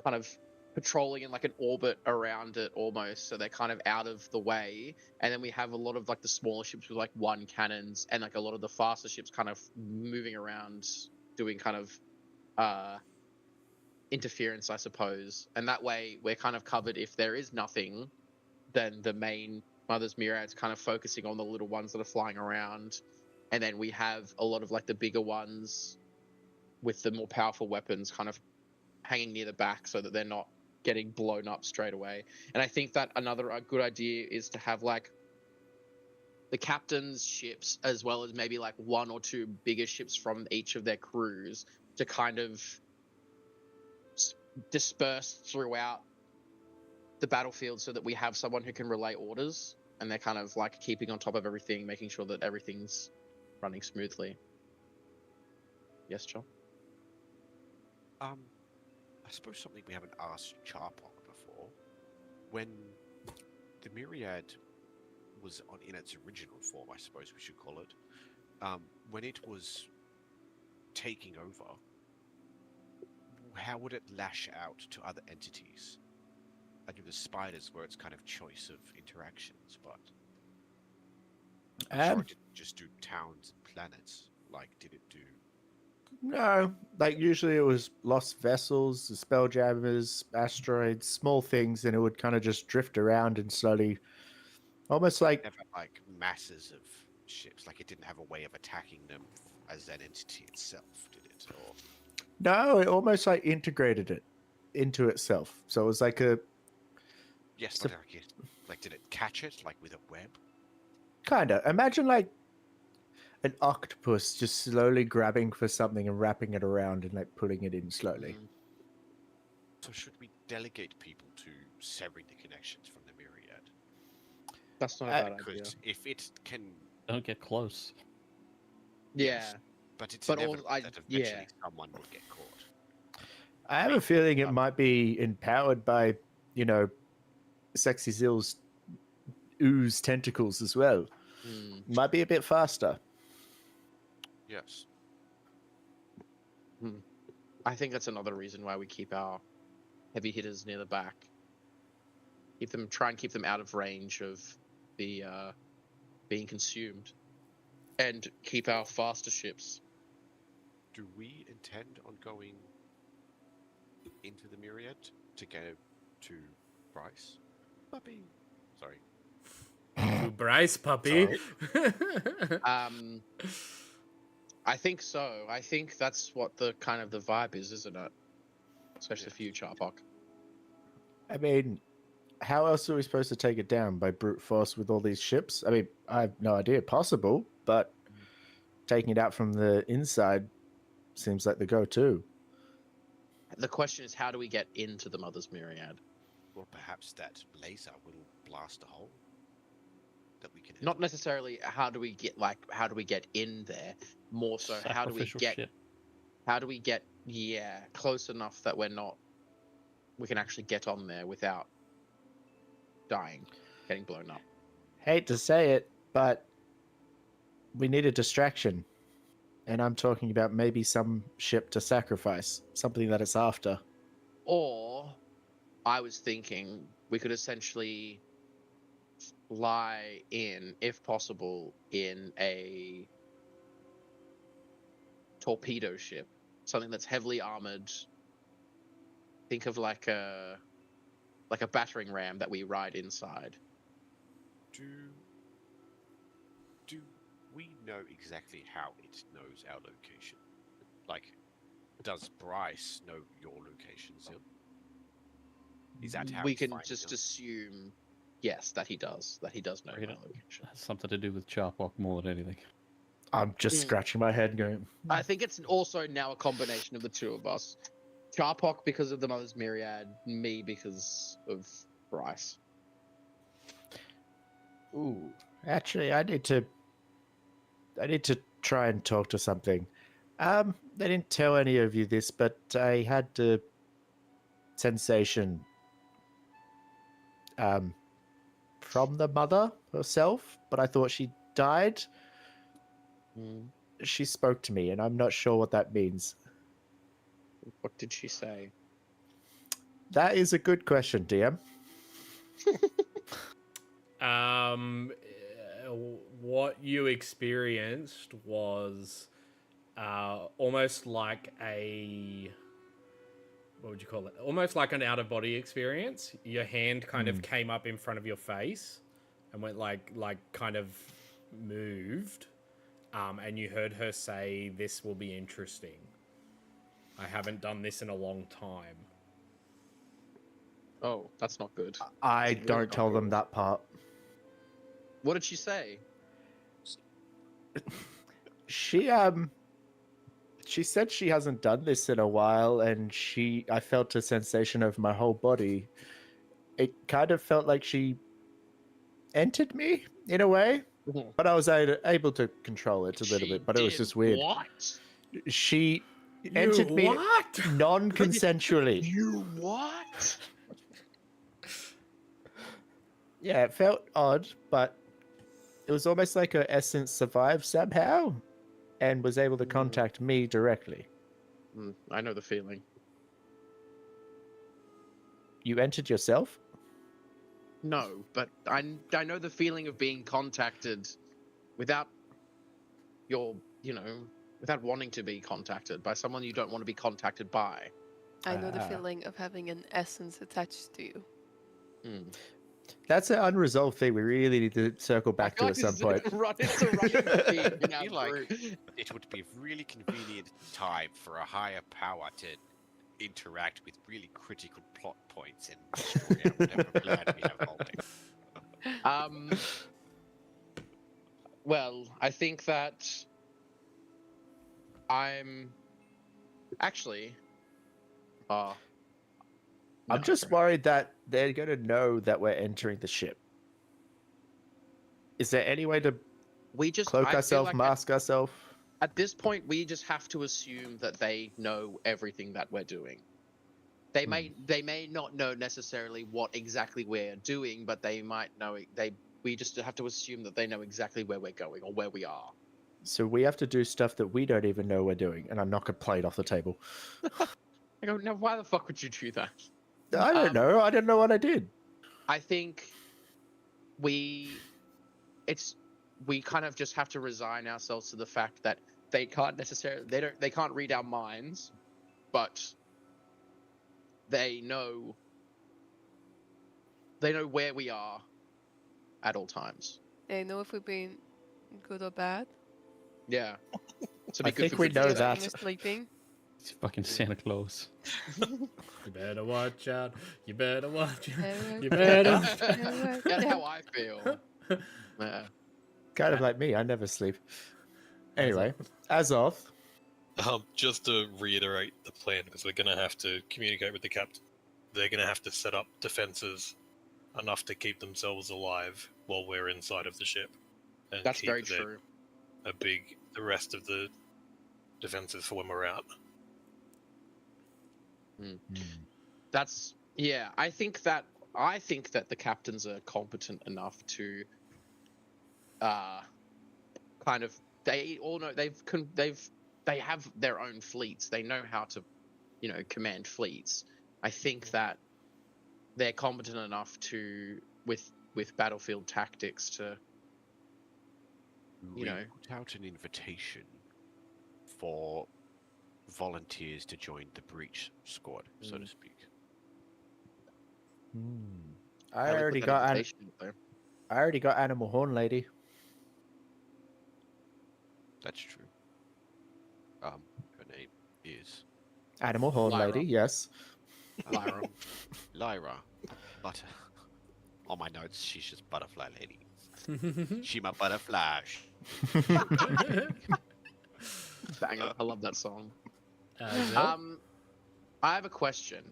kind of patrolling in like an orbit around it almost, so they're kind of out of the way, and then we have a lot of like the smaller ships with like one cannons, and like a lot of the faster ships kind of moving around doing kind of interference, I suppose. And that way we're kind of covered. If there is nothing, then the main Mother's Myriad's kind of focusing on the little ones that are flying around, and then we have a lot of like the bigger ones with the more powerful weapons kind of hanging near the back so that they're not getting blown up straight away. And I think that a good idea is to have like the captain's ships, as well as maybe like one or two bigger ships from each of their crews, to kind of disperse throughout the battlefield, so that we have someone who can relay orders, and they're kind of like keeping on top of everything, making sure that everything's running smoothly. Yes, John? I suppose something we haven't asked Charpok before. When the Myriad was in its original form, I suppose we should call it, when it was taking over, how would it lash out to other entities? I knew the spiders were its kind of choice of interactions, but I'm sure it didn't just do towns and planets. Like, did it do? No, like usually it was lost vessels, the spelljammers, asteroids, small things, and it would kind of just drift around and slowly, almost like Never like masses of ships. Like it didn't have a way of attacking them as an entity itself, did it? Or no, it almost like integrated it into itself. So it was like a yes, So- but like did it catch it like with a web? kind of imagine like an octopus just slowly grabbing for something and wrapping it around and like putting it in slowly. So should we delegate people to severing the connections from the Myriad? That's not a bad idea. Because if it can, Don't get close. Yeah. but it's But inevitable all- that eventually yeah. someone will get caught. I have a feeling it might be empowered by, you know, Sexy Zill's ooze tentacles as well. Might be a bit faster. Yes. I think that's another reason why we keep our heavy hitters near the back. Try and keep them out of range of the being consumed, and keep our faster ships. Do we intend on going into the Myriad to go to Bryce? Puppy. Sorry. To Bryce, puppy. I think so. I think that's what the kind of the vibe is, isn't it? Especially for you, Charpok. I mean, how else are we supposed to take it down? By brute force with all these ships? I mean, I have no idea. Possible, but taking it out from the inside seems like the go-to. The question is, how do we get into the Mother's Myriad? Well, perhaps that laser will blast a hole that we can. Not necessarily how do we get in there. More so, how do we Sacrificial get ship. close enough that we can actually get on there without dying, getting blown up. Hate to say it, but we need a distraction. And I'm talking about maybe some ship to sacrifice, something that it's after. Or I was thinking we could essentially fly in, if possible, in a torpedo ship, something that's heavily armored. Think of like a battering ram that we ride inside. Do we know exactly how it knows our location? Like, does Bryce know your location, Zil? Is that how We he's can finding just us? assume, yes, that he does know Right. our location. It has something to do with Charpok more than anything. I'm just scratching my head going, I think it's also now a combination of the two of us. Charpok because of the Mother's Myriad, me because of Bryce. ooh, actually, I need to try and talk to something. They didn't tell any of you this, but I had the sensation from the mother herself, but I thought she died. She spoke to me, and I'm not sure what that means. What did she say? That is a good question, DM. What you experienced was almost like what would you call it? Almost like an out of body experience. Your hand kind of came up in front of your face and went like kind of moved. And you heard her say, "This will be interesting. I haven't done this in a long time." Oh, that's not good. I It's really don't not tell them good. that part. What did she say? She said she hasn't done this in a while, and I felt a sensation of my whole body. It kind of felt like she entered me in a way, but I was able to control it a little bit. But it was did just weird. What? She entered me what? non-consensually. You what? Yeah, it felt odd, but it was almost like her essence survived somehow and was able to contact me directly. I know the feeling. You entered yourself? No, but I know the feeling of being contacted without without wanting to be contacted by someone you don't want to be contacted by. I know the Ah. feeling of having an essence attached to you. That's an unresolved thing we really need to circle back to at some point. It's a running theme in our Feel like group. it would be a really convenient time for a higher power to interact with really critical plot points and destroy out whatever plan we have holding. Well, I think that I'm actually. I'm just worried that they're going to know that we're entering the ship. Is there any way to We just cloak I feel ourselves, like mask ourselves? At this point, we just have to assume that they know everything that we're doing. They may not know necessarily what exactly we're doing, but they might know. We just have to assume that they know exactly where we're going or where we are. So we have to do stuff that we don't even know we're doing, and I knock a plate off the table. I go, now why the fuck would you do that? I don't know. I don't know what I did. I think we kind of just have to resign ourselves to the fact that they can't read our minds, but they know where we are at all times. They know if we've been good or bad. Yeah. So I think we know Just that. when we're sleeping. It's fucking Santa Claus. You better watch out. You better watch out. Better You watch better out. watch Better watch That's out. how I feel. Yeah. Kind of like me. I never sleep. Anyway, As Azoth. Just to reiterate the plan, because we're going to have to communicate with the captain. They're going to have to set up defenses enough to keep themselves alive while we're inside of the ship. And That's keep very true. the rest of the defenses for when we're out. That's I think that the captains are competent enough to kind of, they all know they have their own fleets. They know how to, command fleets. I think that they're competent enough to with battlefield tactics to, We put out an invitation for volunteers to join the breach squad, so to speak. I How we already put that got invitation out there. I already got Animal Horn Lady. That's true. Her name is Animal Horn Lyra. Lady, yes. Lyra. Lyra. But on my notes, she's just Butterfly Lady. She my butterfly. Banger. I love that song. Azil? I have a question.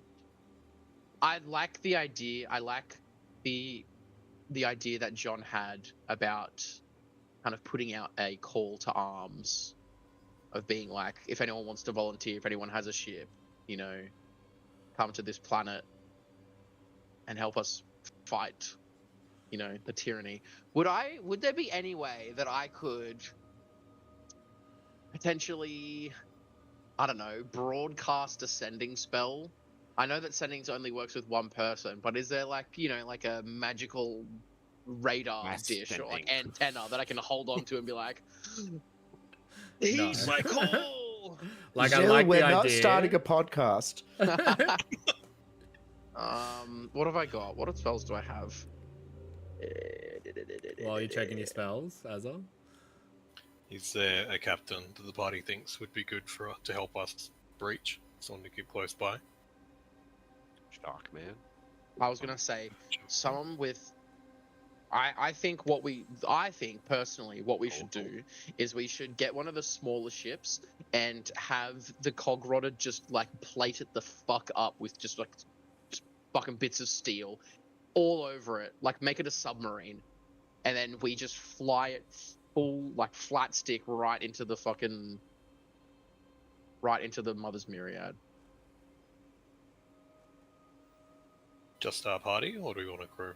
I like the idea. I like the idea that John had about kind of putting out a call to arms, of being like, if anyone wants to volunteer, if anyone has a ship, come to this planet and help us fight, the tyranny. Would there be any way that I could potentially, I don't know, broadcast a sending spell? I know that sendings only works with one person, but is there like a magical radar Mass dish or like sending. antenna that I can hold on to and be like, he's No. my call? Like, I Jill, like we're the not idea. starting a podcast. What have I got? What spells do I have? While you're checking your spells, Azil? Is there a captain that the party thinks would be good to help us breach? Someone to keep close by? Shark man. I was gonna say someone with. I think personally what we should do is we should get one of the smaller ships and have the cog rodder just like plate it the fuck up with just fucking bits of steel all over it, like make it a submarine, and then we just fly it full like flat stick right into the Mother's Myriad. Just our party, or do we want a crew?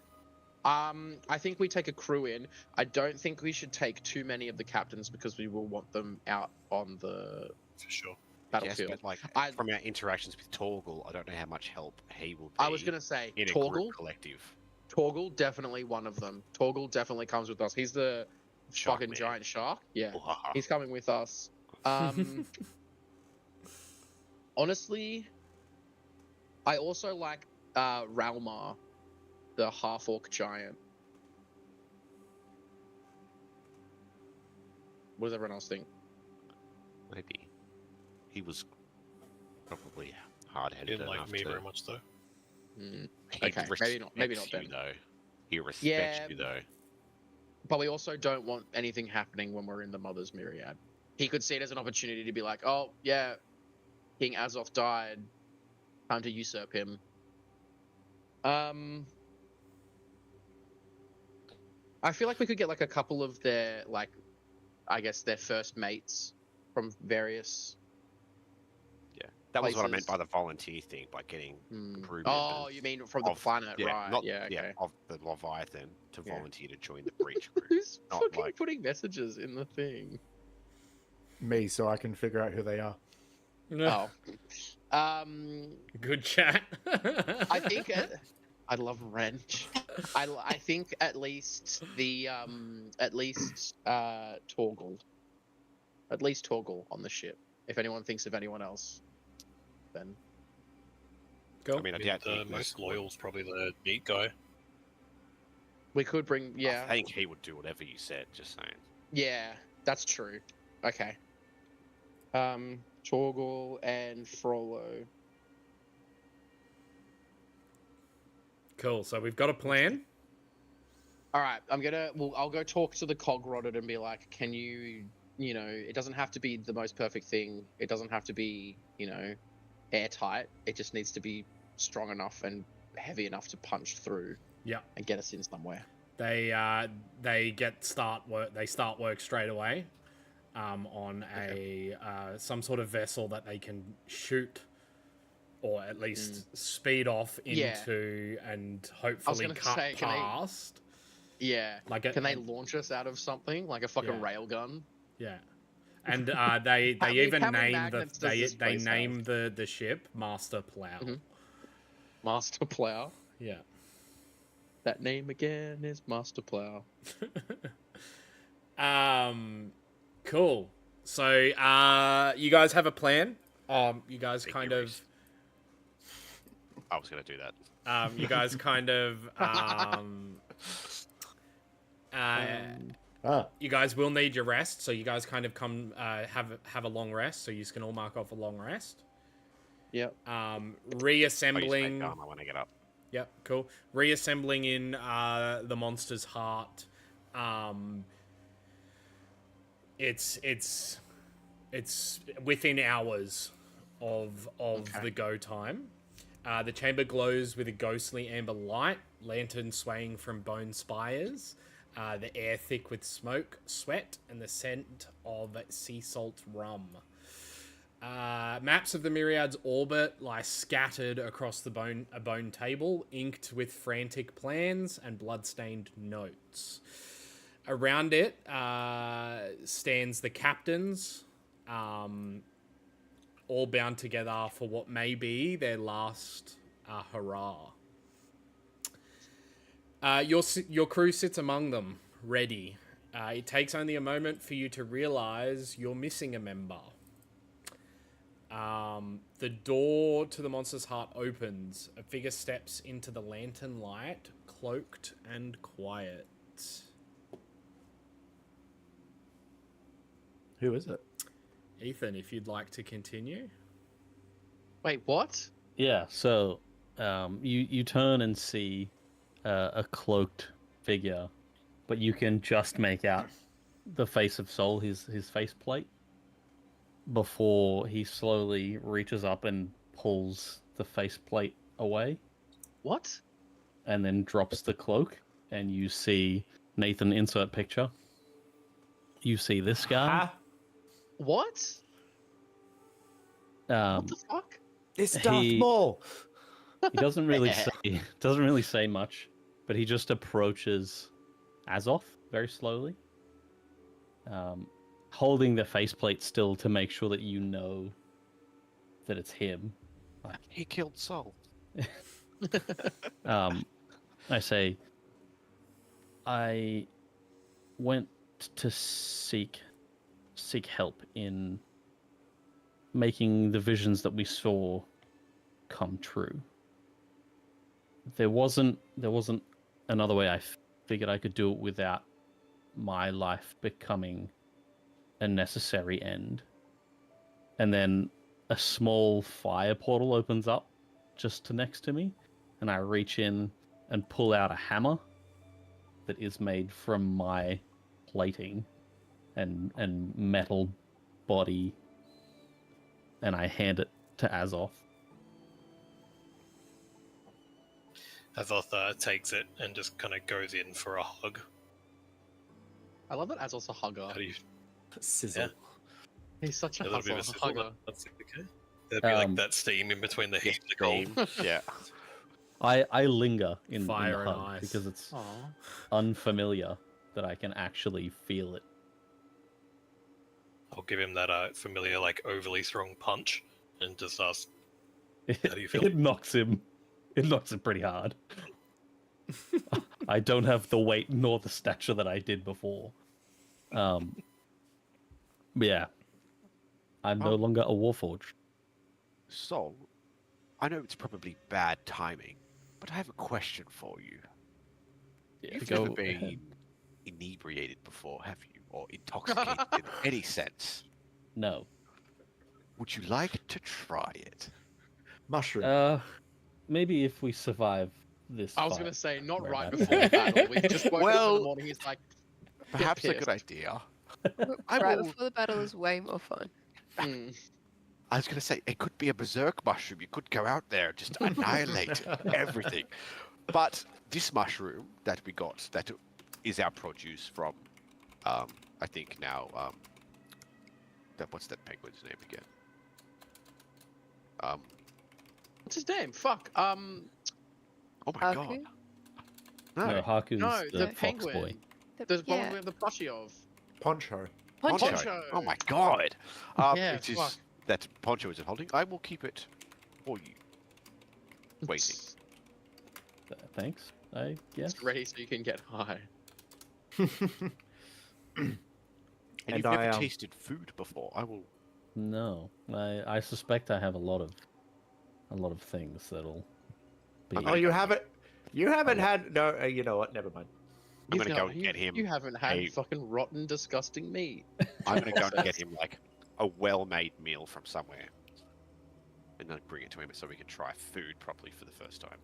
I think we take a crew in. I don't think we should take too many of the captains because we will want them out on the For sure. battlefield. Yes, but from our interactions with Torgal, I don't know how much help he will be. I was gonna say in a Torgal. group collective. Torgal, definitely one of them. Torgal definitely comes with us. He's the Shark fucking man. giant shark. Yeah, Wahaha. he's coming with us. Honestly, I also like Ralmar, the half-orc giant. What does everyone else think? Maybe. He was probably hard-headed Didn't enough like me to... very much, though. He Okay, maybe not respects then. you, though. He respects Yeah. you, though. But we also don't want anything happening when we're in the Mother's Myriad. He could see it as an opportunity to be like, oh, yeah, King Azoth died. Time to usurp him. I feel like we could get like a couple of their, like, I guess their first mates from various... Yeah. That was what I meant places. by the volunteer thing, by getting crew Oh, members you mean from the of- planet, yeah, right? not, yeah, okay. of the Leviathan to Yeah. volunteer to join the breach crew. Who's Not fucking like- putting messages in the thing? Me, so I can figure out who they are. No. Oh. Good chat. I think I love wrench. I think at least Torgal. At least Torgal on the ship. If anyone thinks of anyone else, then Go. I mean, I The doubt he most loyal's probably the neat guy. we could bring. Yeah, I think he would do whatever you said, just saying. yeah, that's true. Okay. Trying Torgal and Frollo. Cool. So we've got a plan. All right, I'll go talk to the cog rodded and be like, can you, it doesn't have to be the most perfect thing. It doesn't have to be, airtight. It just needs to be strong enough and heavy enough to punch through. Yeah. And get us in somewhere. They start work straight away, on some sort of vessel that they can shoot, or at least speed off into, and hopefully cut past. Can they launch us out of something like a fucking railgun? Yeah. And they even name the ship Master Plow. Mm-hmm. Master Plow. Yeah. That name again is Master Plow. Cool. So you guys have a plan. You guys kind of. I was gonna do that. You guys kind of. You guys will need your rest, so you guys kind of come have a long rest, so you can all mark off a long rest. Yep. Reassembling. I want to get up. Yep, cool. Reassembling in the monster's heart. It's within hours of the go time. The chamber glows with a ghostly amber light, lantern swaying from bone spires. The air thick with smoke, sweat, and the scent of sea salt rum. Maps of the Myriad's orbit lie scattered across a bone table, inked with frantic plans and blood-stained notes. Around it stands the captains, all bound together for what may be their last hurrah. Your crew sits among them, ready. It takes only a moment for you to realize you're missing a member. The door to the monster's heart opens. A figure steps into the lantern light, cloaked and quiet. Who is it? Ethan, if you'd like to continue. Wait, what? Yeah, so you turn and see a cloaked figure, but you can just make out the face of Sol, his faceplate, before he slowly reaches up and pulls the faceplate away. What? And then drops the cloak, and you see Nathan, insert picture. You see this guy. Huh? What? What the fuck? It's Darth Maul. He doesn't really say much, but he just approaches Azoth very slowly, holding the faceplate still to make sure that you know that it's him. He killed Sol. I say, I went to seek help in making the visions that we saw come true. There wasn't another way. I figured I could do it without my life becoming a necessary end. And then a small fire portal opens up just next to me, and I reach in and pull out a hammer that is made from my plating and metal body, and I hand it to Azoth. Azoth takes it and just kind of goes in for a hug. I love that Azol's a hugger. How do you? Sizzle. Yeah. He's such a A little bit of a hugger. sizzle, that's okay. There'd be like that steam in between the heat and the cold. Yeah. I linger in Fire the and hug ice. because it's Aw. unfamiliar that I can actually feel it. I'll give him that familiar, like overly strong punch, and just ask, "How do you feel?" It knocks him pretty hard. I don't have the weight nor the stature that I did before. But yeah, I'm no longer a warforged. Sol, I know it's probably bad timing, but I have a question for you. Yeah, You've go never been ahead. inebriated before, have you? Or intoxicated in any sense? No. Would you like to try it? Mushroom. Maybe if we survive this. I was fight. gonna say not We're right about before to- the battle. We just woke up in Well, the morning. He's like, Perhaps a pissed. good idea. Right will- before the battle is way more fun. "Hmm, I was going to say, it could be a berserk mushroom. You could go out there, just annihilate everything. But this mushroom that we got, that is our produce from, I think now, what's that penguin's name again? what's his name? Fuck. Oh my god. Haku? No, Haku's No, the, the fox penguin. boy. There's one yeah. we have the plushie of. Poncho. Poncho. Oh my god. Yeah, it is fuck. that Poncho is holding. I will keep it for you. Waiting. Thanks, I guess. It's ready so you can get high. And And you've never I, tasted food before. I will. No, I suspect I have a lot of things that'll be. Oh, you haven't. You haven't had no. You know what? Never mind. I'm You've gonna go not- and get him. You haven't had a- fucking rotten, disgusting meat. I'm gonna go and get him like a well-made meal from somewhere, and then bring it to him so we can try food properly for the first time.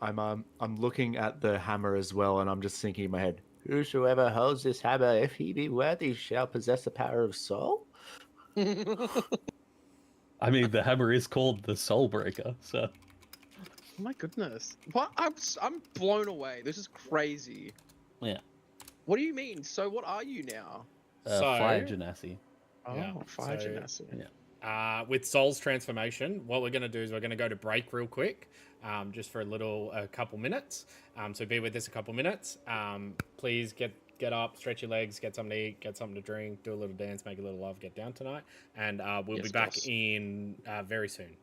I'm looking at the hammer as well, and I'm just thinking in my head: whosoever holds this hammer, if he be worthy, shall possess the power of soul. I mean, the hammer is called the Soul Breaker, so Oh my goodness. What? I'm blown away. This is crazy. Yeah. What do you mean? So what are you now? Fire Genasi. Oh, Yeah, fire so- genasi. Yeah. With Soul's transformation, what we're going to do is we're going to go to break real quick, just for a couple minutes. So be with us a couple minutes. Please get up, stretch your legs, get something to eat, get something to drink, do a little dance, make a little love, get down tonight, and we'll Yes, be back boss. in very soon.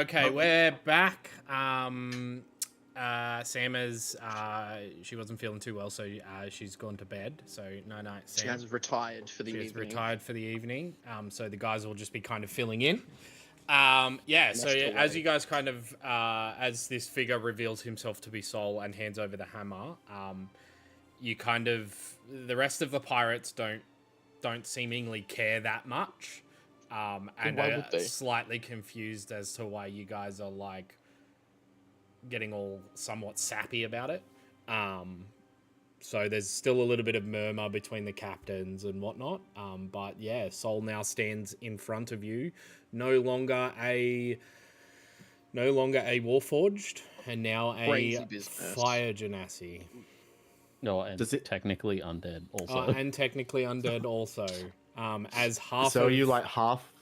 Okay, we're back. Sam she wasn't feeling too well, so she's gone to bed. So no, Sam. She has retired for the She evening. has retired for the evening. So the guys will just be kind of filling in. So as you guys kind of, as this figure reveals himself to be Sol and hands over the hammer, you kind of, the rest of the pirates don't seemingly care that much. And why are would they? slightly confused as to why you guys are like getting all somewhat sappy about it. So there's still a little bit of murmur between the captains and whatnot. But yeah, Sol now stands in front of you, no longer a Warforged, and now a Crazy business. Fire Genasi. No, and Does it- technically undead also. And technically undead also. As half So of... you like half?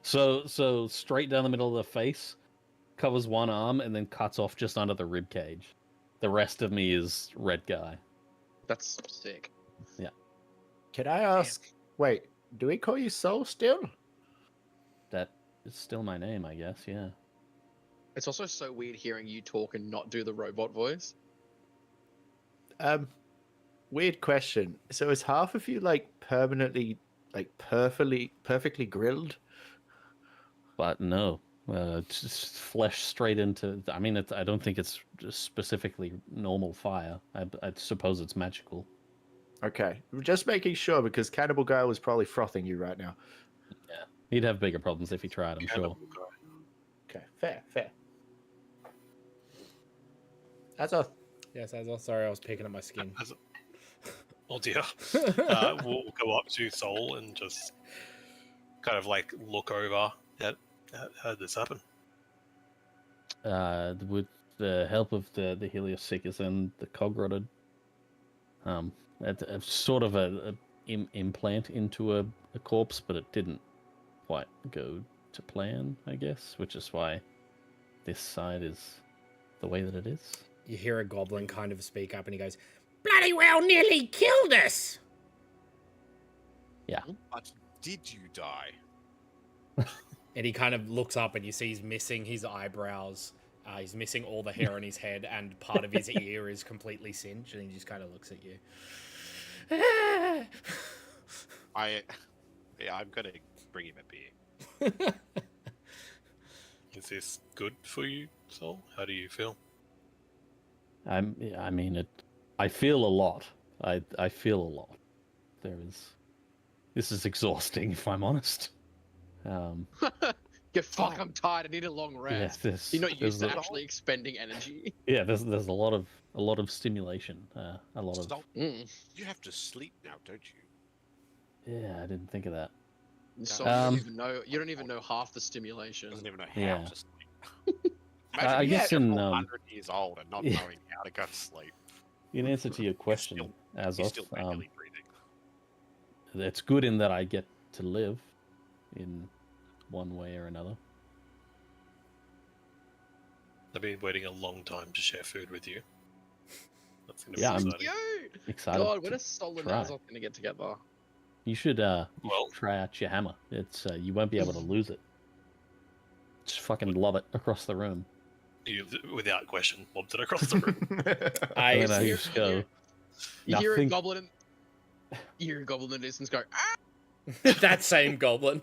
So straight down the middle of the face, covers one arm, and then cuts off just under the rib cage. The rest of me is red guy. That's sick. Can I ask? Wait, do we call you Soul still? That is still my name, I guess. Yeah. It's also so weird hearing you talk and not do the robot voice. Weird question. So is half of you like permanently, like perfectly grilled? But no, just flesh straight into. I mean, I don't think it's just specifically normal fire. I suppose it's magical. Okay, just making sure because Cannibal Guy was probably frothing you right now. Yeah, he'd have bigger problems if he tried. I'm sure. Cannibal guy. Okay, fair. That's all. Yes, sorry, I was picking up my skin. Oh dear. We'll go up to Sol and just kind of like look over at how did this happen. With the help of the Helios Seekers and the Cog-Rotted, sort of a implant into a corpse, but it didn't quite go to plan, I guess, which is why this side is the way that it is. You hear a goblin kind of speak up and he goes, "Bloody well nearly killed us!" But did you die? And he kind of looks up and you see he's missing his eyebrows. He's missing all the hair on his head and part of his ear is completely singed and he just kind of looks at you. I'm gonna bring him a beer. Is this good for you, Sol? How do you feel? I mean, I feel a lot. I feel a lot. This is exhausting, if I'm honest. Fuck, I'm tired. I need a long rest. You're not used to actually expending energy. Yeah, there's a lot of stimulation. A lot of. Stop. Mm. You have to sleep now, don't you? Yeah, I didn't think of that. So you don't even know half the stimulation. Doesn't even know how Yeah. to sleep. Imagine I guess you're in 100 years old and not yeah. knowing how to go to sleep. In answer to your question, You're still manually breathing. it's good in that I get to live in one way or another. I've been waiting a long time to share food with you. That's gonna Yeah, be I'm exciting. Yo! Excited. God, when are Sol and try. Azov gonna get together? You should Well- try out your hammer. It's you won't be able to lose it. Just fucking lob it across the room. You, without question, lobbed it across the room. And then I hear- just go. You hear a Nothing. goblin. You hear a goblin in the distance go. Ah! That same goblin.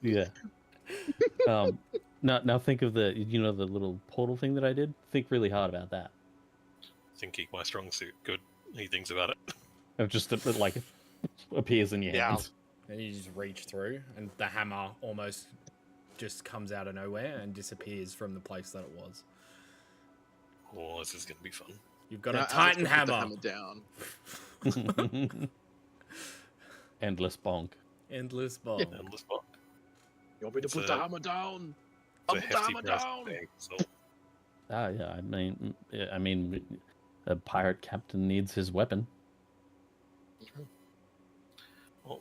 Yeah. Now think of the the little portal thing that I did. Think really hard about that. Thinking my strong suit. Good. He thinks about it. Of just it like appears in your Yeah. hands. And you just reach through and the hammer almost just comes out of nowhere and disappears from the place that it was. Oh, this is gonna be fun. You've got Now a Azov's Titan gonna put the hammer. hammer down. Endless bonk. Endless bomb. Endless block. You want me to It's put a- the hammer down? It's a Put the hefty hammer price down! to pay, so Yeah. I mean, a pirate captain needs his weapon.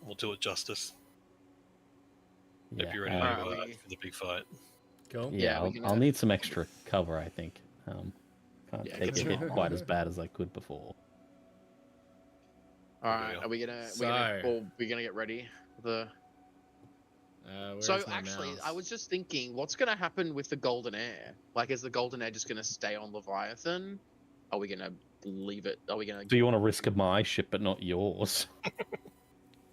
we'll do it justice. Yeah, If you're ready Alright, for the big fight. Cool. yeah, we can, I'll need some extra cover, I think. Can't Yeah, take get a hit some- quite as bad as I could before. All right, Yeah. are we gonna? So- We're gonna get ready for the. So Where's my actually, I mouse? was just thinking, what's going to happen with the Golden Air? Like, is the Golden Air just going to stay on Leviathan? Are we going to leave it? Are we going Do to? you want to risk my ship but not yours?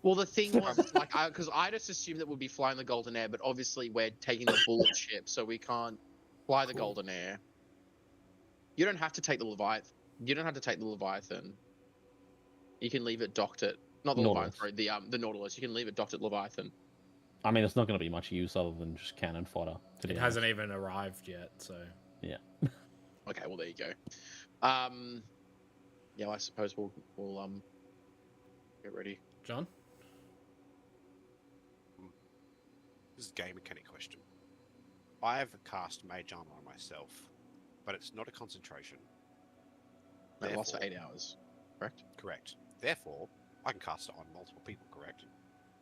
Well, the thing was, like, because I just assumed that we'd be flying the Golden Air, but obviously we're taking the bullet ship, so we can't fly the Golden Air. You don't have to take the Leviathan. You don't have to take the Leviathan. You can leave it docked at not the Leviathan, Nautilus. sorry, the Nautilus. You can leave it docked at Leviathan. I mean, it's not going to be much use other than just cannon fodder. To be It honest. hasn't even arrived yet, so. Yeah. Okay, well there you go. Yeah, I suppose we'll get ready. John? This is a game mechanic question. I have cast Mage Armor on myself, but it's not a concentration. That lasts for Therefore- 8 hours, correct? Correct. Therefore, I can cast it on multiple people, correct?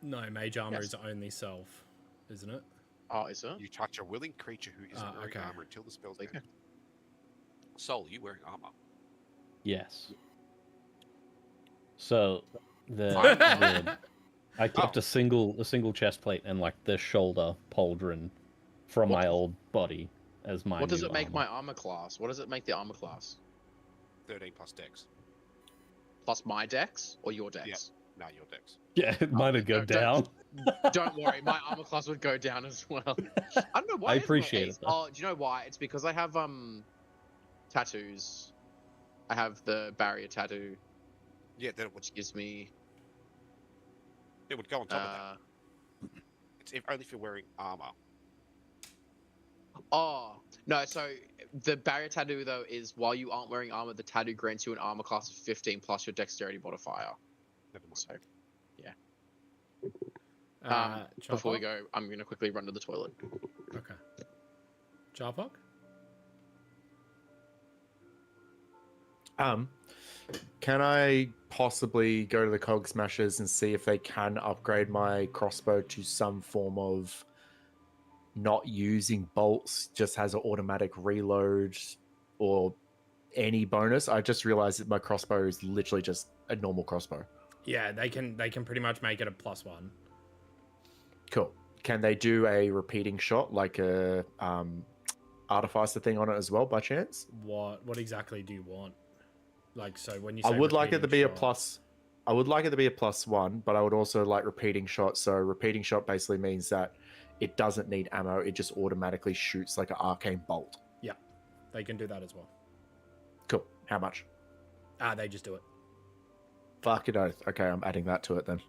No, mage armor Yes. is only self, isn't it? Oh, is it? You touch a willing creature who isn't Ah, wearing okay. armor until the spell's Okay. ended. Soul, you wearing armor? Yes. So the I kept Oh. a single chest plate and like the shoulder pauldron from my old body as my. What does new it make armor. my armor class? What does it make the armor class? 13 plus dex. Plus my dex or your dex? No, your dex. Yeah, it might have go no, down. Don't worry, my armor class would go down as well. I don't know why. I it's not appreciate ace. it, though. Oh, do you know why? It's because I have tattoos. I have the barrier tattoo, Yeah, then which gives me it would go on top of that. It's only if you're wearing armor. Oh, no, so the barrier tattoo, though, is while you aren't wearing armor, the tattoo grants you an armor class of 15 plus your dexterity modifier. Never mind. So, Charpok? before we go, I'm going to quickly run to the toilet. Okay. Charpok? Can I possibly go to the Cog Smashers and see if they can upgrade my crossbow to some form of not using bolts, just has an automatic reload or any bonus? I just realized that my crossbow is literally just a normal crossbow. Yeah, they can pretty much make it a +1. Cool. Can they do a repeating shot like a artificer thing on it as well by chance? What exactly do you want? Like, so when you I say would like it to repeating be a shot- plus. I would like it to be a +1, but I would also like repeating shot. So repeating shot basically means that it doesn't need ammo. It just automatically shoots like an arcane bolt. Yeah, they can do that as well. Cool. How much? They just do it. Fucking oath. Okay, I'm adding that to it then.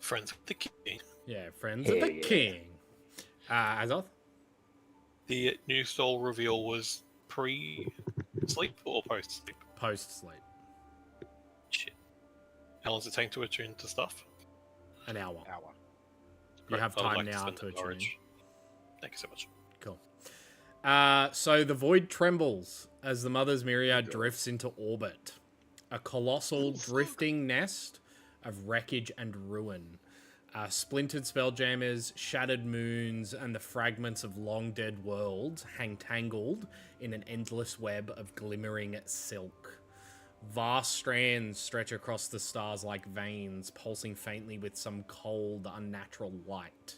Friends with the king. Yeah, friends of the Hell yeah. king. Azoth? The new soul reveal was pre-sleep or post-sleep? Post-sleep. Shit. How long does it take to attune to stuff? An hour. Hour. You have I would time like now spend to it in attune. Norwich. Thank you so much. Cool. So the void trembles as the Mother's Myriad drifts into orbit. A colossal drifting nest of wreckage and ruin. Splintered spelljammers, shattered moons, and the fragments of long-dead worlds hang tangled in an endless web of glimmering silk. Vast strands stretch across the stars like veins, pulsing faintly with some cold, unnatural light.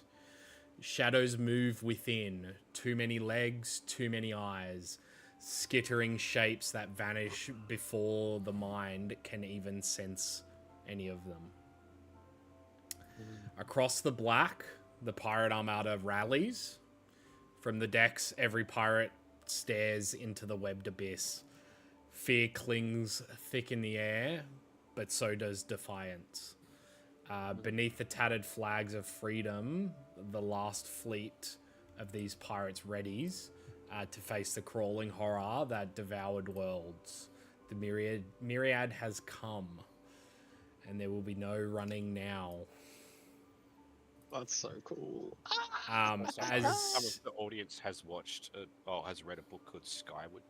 Shadows move within, too many legs, too many eyes, skittering shapes that vanish before the mind can even sense any of them. Across the black, the pirate armada rallies. From the decks, every pirate stares into the webbed abyss. Fear clings thick in the air, but so does defiance. Beneath the tattered flags of freedom, the last fleet of these pirates readies to face the crawling horror that devoured worlds. The myriad has come, and there will be no running now. That's so cool. Some of As the audience has watched, has read a book called Skyward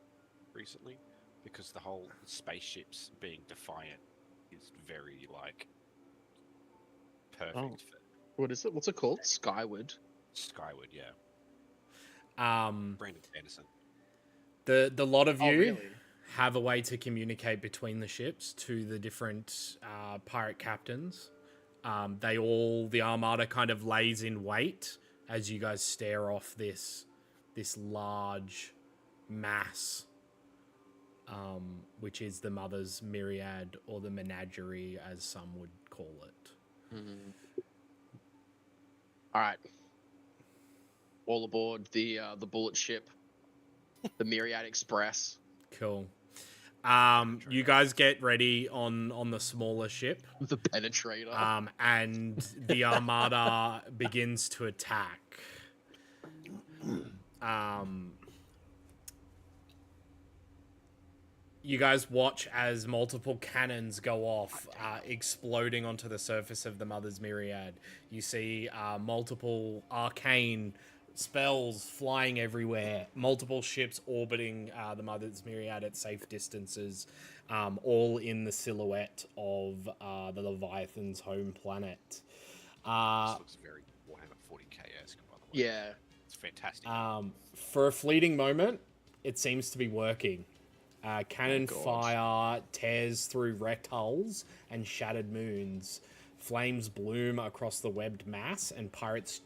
recently, because the whole spaceships being defiant is very like perfect Oh. for What is it? What's it called? Skyward. Skyward. Yeah, Brandon Anderson. the lot of Oh, you really? have a way to communicate between the ships to the different pirate captains. The armada kind of lays in wait as you guys stare off this large mass, which is the Mother's Myriad, or the Menagerie, as some would call it. All right. All aboard the bullet ship, the Myriad Express. Cool. You guys get ready on the smaller ship. The Penetrator. And the armada begins to attack. You guys watch as multiple cannons go off, exploding onto the surface of the Mother's Myriad. You see multiple arcane spells flying everywhere, multiple ships orbiting the Mother's Myriad at safe distances, all in the silhouette of the Leviathan's home planet. This looks very Warhammer 40k-esque, by the way. Yeah. It's fantastic. For a fleeting moment, it seems to be working. Cannon fire tears through wrecked hulls and shattered moons. Flames bloom across the webbed mass, and pirates'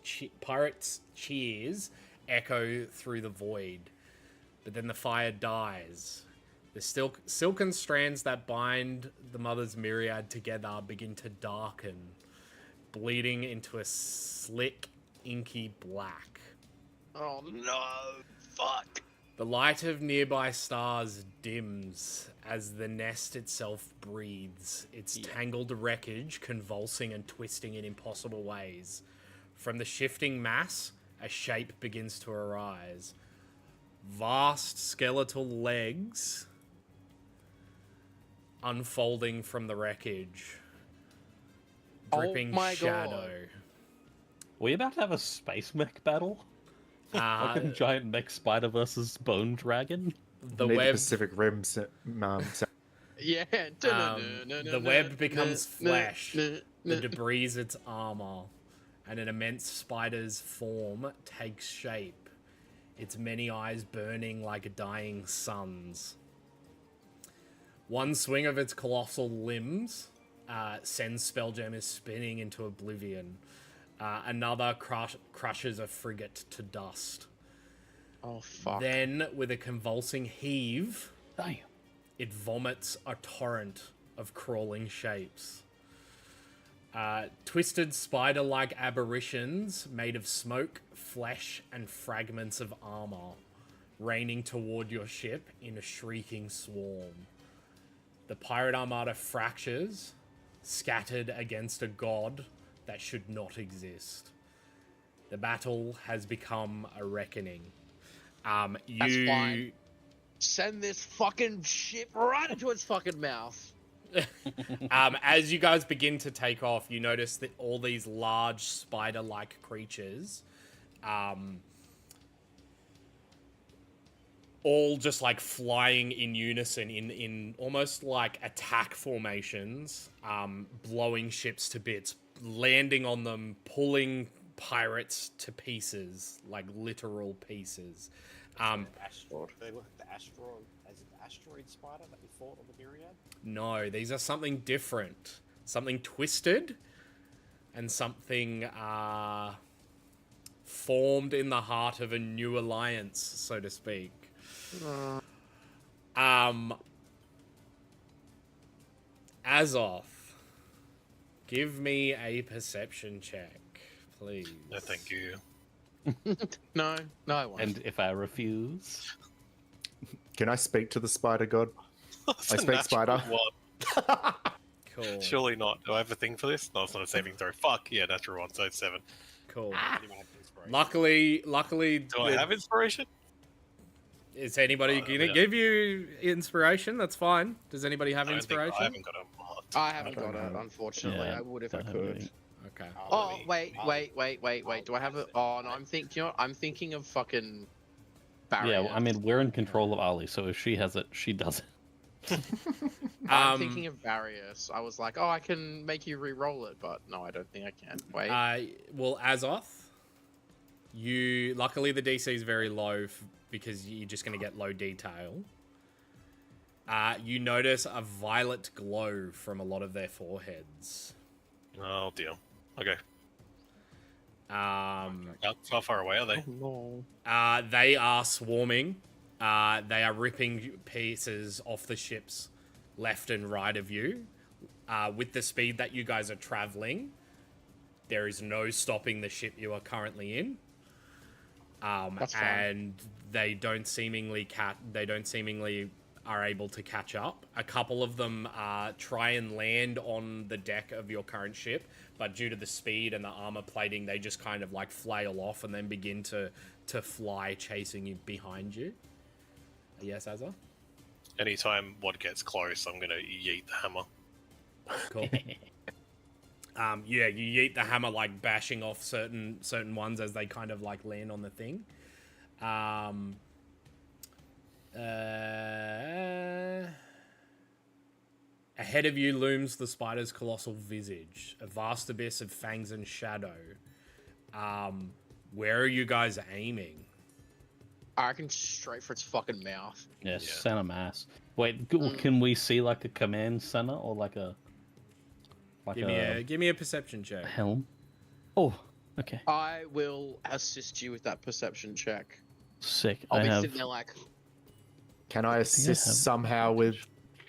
cheers echo through the void. But then the fire dies. The silken strands that bind the Mother's Myriad together begin to darken, bleeding into a slick, inky black. Oh no! Fuck! The light of nearby stars dims as the nest itself breathes, its tangled wreckage convulsing and twisting in impossible ways. From the shifting mass, a shape begins to arise. Vast skeletal legs unfolding from the wreckage, dripping my shadow. God. Are we about to have a space mech battle? Like a giant mech spider versus bone dragon? The Need web Pacific Rim. Yeah. the web becomes flesh. The debris its armor, and an immense spider's form takes shape, its many eyes burning like dying suns. One swing of its colossal limbs sends spelljammers spinning into oblivion. Another crushes a frigate to dust. Oh, fuck. Then, with a convulsing heave, Damn. it vomits a torrent of crawling shapes. Twisted spider-like aberrations made of smoke, flesh, and fragments of armor, raining toward your ship in a shrieking swarm. The pirate armada fractures, scattered against a god that should not exist. The battle has become a reckoning. That's fine. Send this fucking ship right into its fucking mouth. As you guys begin to take off, you notice that all these large spider-like creatures, all just like flying in unison in almost like attack formations, blowing ships to bits, landing on them, pulling pirates to pieces, like literal pieces. Astral. They look at the Astral as an asteroid spider that we fought on the Myriad. No, these are something different, something twisted, and something formed in the heart of a new alliance, so to speak. Azoth, give me a perception check, please. No, thank you. No, I won't. And if I refuse? Can I speak to the spider god? That's I a speak natural spider. one. Cool. Surely not. Do I have a thing for this? No, it's not a saving throw. Fuck, yeah, natural one, so it's 7. Cool. Anyone have inspiration? Luckily, Do I have inspiration? is anybody gonna yeah. give you inspiration? That's fine. Does anybody have I don't think- inspiration? I haven't got a marked. I haven't don't got it, know. unfortunately. Yeah, I would if I don't have could. any. Okay. Oh, wait. Do I have it? Oh, no, I'm thinking of fucking Barry. Yeah, well, I mean, we're in control of Ali, so if she has it, she does it. I'm thinking of Barrios. I was like, oh, I can make you re-roll it, but no, I don't think I can. Wait. Well, Azoth, luckily the DC is very low because you're just going to get low detail. You notice a violet glow from a lot of their foreheads. Oh dear. Okay. Um, How far away are they? no. they are swarming. They are ripping pieces off the ships left and right of you. With the speed that you guys are traveling, there is no stopping the ship you are currently in. That's fine. And they don't seemingly are able to catch up. A couple of them try and land on the deck of your current ship, but due to the speed and the armor plating, they just kind of like flail off and then begin to fly, chasing you behind you. Yes, Azza? Anytime one gets close, I'm gonna yeet the hammer. Cool. Yeah, you yeet the hammer, like bashing off certain ones as they kind of like land on the thing. Ahead of you looms the spider's colossal visage, a vast abyss of fangs and shadow. Where are you guys aiming? I reckon straight for its fucking mouth. Yes, Yeah. center mass. Wait, can we see like a command center or like a Give me a perception check. helm? Oh, okay, I will assist you with that perception check. sick. I'll I be have sitting there like, Can I assist have somehow with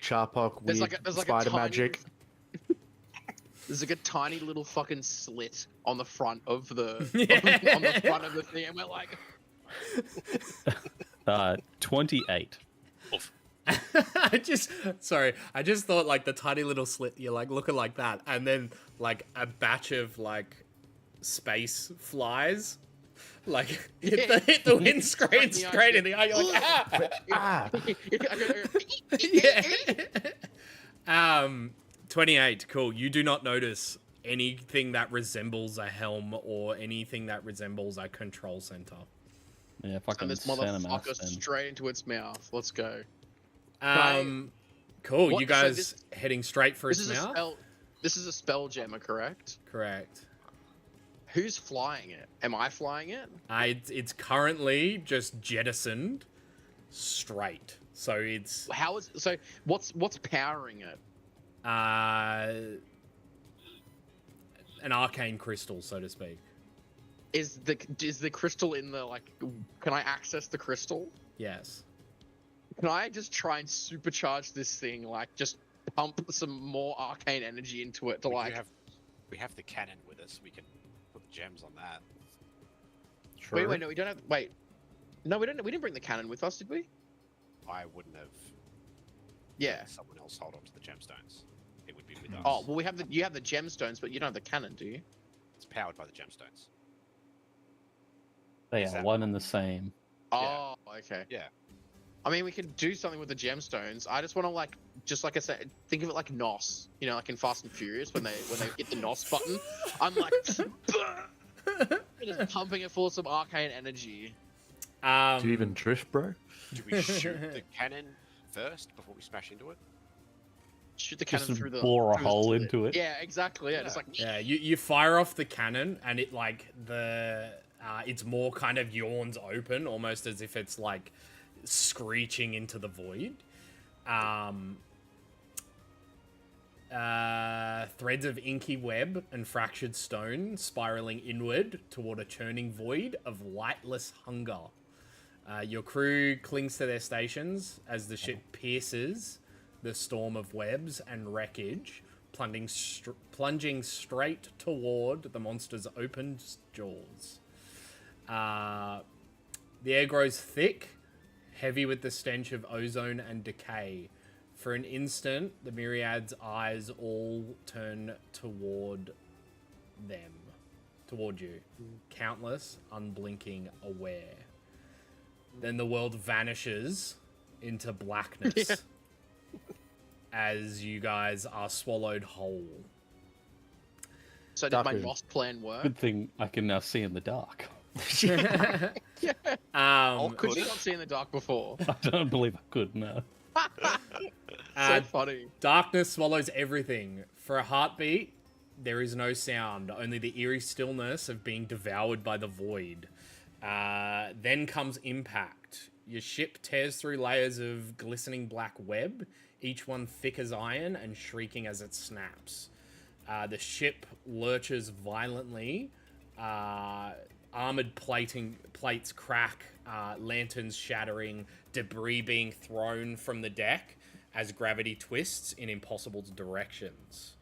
Charpok There's with like a spider tiny- magic? there's like a tiny little fucking slit on the front of the Yeah. on the front of the thing, and we're like, 28. I just thought like the tiny little slit, you're like looking like that, and then like a batch of like space flies like hit the windscreen straight in the eye. You're like, ah! Yeah. 28, cool. You do not notice anything that resembles a helm or anything that resembles a control center. Yeah, and fucking this center mass. motherfucker Then. straight into its mouth. Let's go. Cool. What- You so guys this- heading straight for This its is a mouth? spell. This is a spell jammer, correct? Correct. Who's flying it? Am I flying it? It's currently just jettisoned straight. So it's How is so? What's powering it? an arcane crystal, so to speak. Is the crystal in the like? Can I access the crystal? Yes. Can I just try and supercharge this thing? Like, just pump some more arcane energy into it to like. We have the cannon with us. We can put the gems on that. Wait, no, we don't have. Wait, no, we don't. We didn't bring the cannon with us, did we? I wouldn't have. Yeah. let someone else hold on to the gemstones. It would be with us. Oh well, we have the. You have the gemstones, but you don't have the cannon, do you? It's powered by the gemstones. They Is are that- one and the same. Oh, okay. Yeah. I mean, we can do something with the gemstones. I just want to just like I said, think of it like NOS. You know, like in Fast and Furious when they hit the NOS button. I'm like, just pumping it full of some arcane energy. Do you even drift, bro? Do we shoot the cannon first before we smash into it? Shoot the cannon Just through the bore a through the hole slit. into it. Yeah, exactly. Yeah, just like Yeah, you fire off the cannon and it like it's more kind of yawns open, almost as if it's like screeching into the void. Threads of inky web and fractured stone spiraling inward toward a churning void of lightless hunger. Your crew clings to their stations as the ship pierces the storm of webs and wreckage, plunging straight toward the monster's open jaws. The air grows thick, heavy with the stench of ozone and decay. For an instant, the myriad's eyes all turn toward you, countless, unblinking, aware. Then the world vanishes into blackness as you guys are swallowed whole. so did my Dark NOS plan work? Good thing I can now see in the dark. Could you not see in the dark before? I don't believe I could, no. So funny. Darkness swallows everything. For a heartbeat, there is no sound, only the eerie stillness of being devoured by the void. Then comes impact. Your ship tears through layers of glistening black web, each one thick as iron and shrieking as it snaps. The ship lurches violently. Armored plates crack, lanterns shattering, debris being thrown from the deck as gravity twists in impossible directions.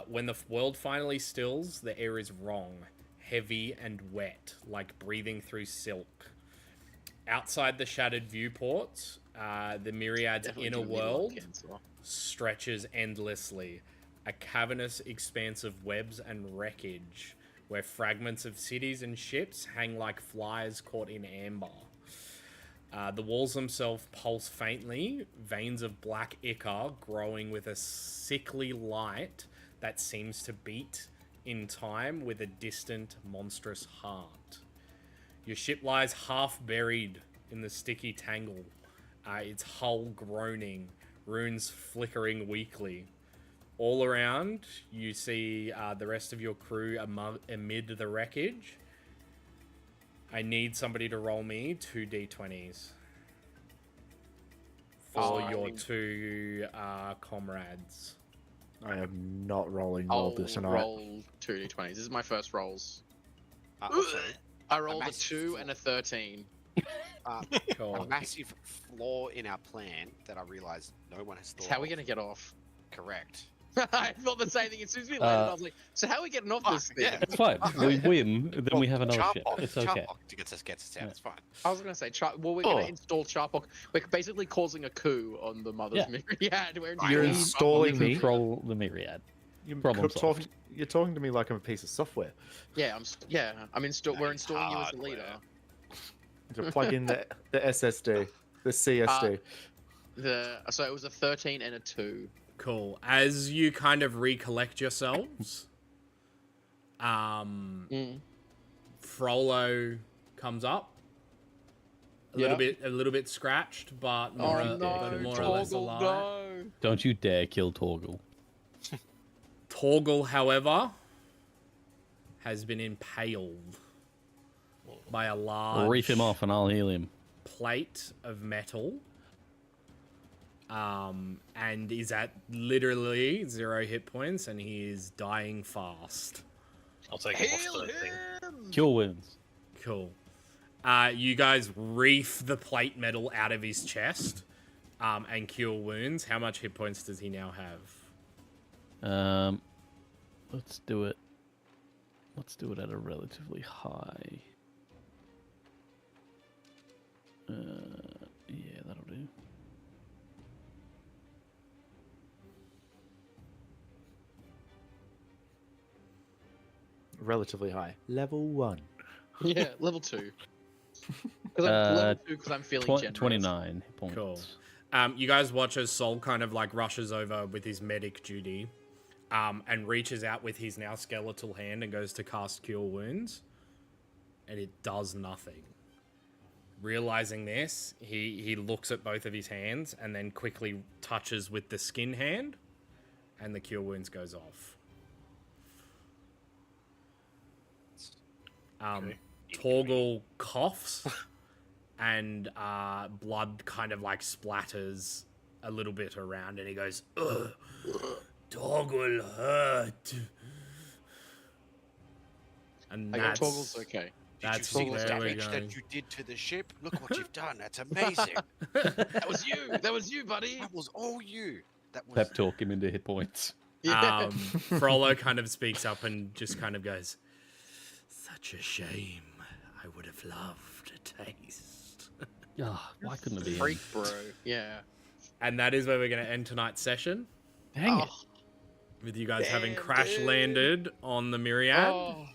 When the world finally stills, the air is wrong, heavy and wet, like breathing through silk. Outside the shattered viewports, the Myriad's Definitely inner giving me lung world cancer. stretches endlessly, a cavernous expanse of webs and wreckage, where fragments of cities and ships hang like flies caught in amber. The walls themselves pulse faintly, veins of black ichor growing with a sickly light that seems to beat in time with a distant, monstrous heart. Your ship lies half buried in the sticky tangle, its hull groaning, runes flickering weakly. All around, you see the rest of your crew amid the wreckage. I need somebody to roll me 2 d20s for your 2 comrades. I am not rolling I'll well this tonight. roll 2d20s. This is my first rolls. Also, I rolled a massive 2 flaw. and a 13. Cool. a massive flaw in our plan that I realized no one has thought How are we of. going to get off? Correct. I thought the same thing. As soon as we landed, I was like, so how are we getting off this thing? yeah. It's fine. We win, then Well, we have another ship. Charpok- It's okay. Charpok gets us out. Yeah. It's fine. I was going to say, well, we're going Oh. to install Charpok. We're basically causing a coup on the Mother's Yeah. Myriad. We're You're Right. installing me. Control the Myriad. You're Problem talking, you're talking to me like I'm a piece of software. Yeah, we're installing you as the Hardware. leader. To plug in the SSD, the CSD. So it was a 13 and a 2. Cool. As you kind of recollect yourselves, Frollo comes up. A little bit scratched, but more, more or less alive. Don't you dare kill Torgal. Torgal, however, has been impaled by a I'll large reef him off and I'll heal him. plate of metal. And is at literally 0 hit points, and he is dying fast. I'll take him Heal off the thing. him! Cure wounds. Cool. You guys reef the plate metal out of his chest, and cure wounds. How much hit points does he now have? Let's do it. Let's do it at a relatively high. Yeah, that'll do. Relatively high. Level 1. Yeah, level 2. Level 2 because I'm feeling generous. 29 hit points. Cool. You guys watch as Sol kind of like rushes over with his medic duty, and reaches out with his now skeletal hand and goes to cast Cure Wounds, and it does nothing. Realizing this, he looks at both of his hands and then quickly touches with the skin hand, and the Cure Wounds goes off. Okay. Torgal coughs, and blood kind of like splatters a little bit around, and he goes, "Ugh, Torgal hurt." And I go, that's Torgal's okay. That's Did you see where the we're damage going. that you did to the ship? Look what you've done. That's amazing. That was you. That was you, buddy. That was all you. That was Pep talk him into hit points. Yeah. Frollo kind of speaks up and just kind of goes, "Such a shame. I would have loved a taste." Ah, why couldn't it be him? Freak, bro. Yeah. And that is where we're going to end tonight's session, Dang it. with you guys having Damn, crash dude. landed on the Myriad. Oh.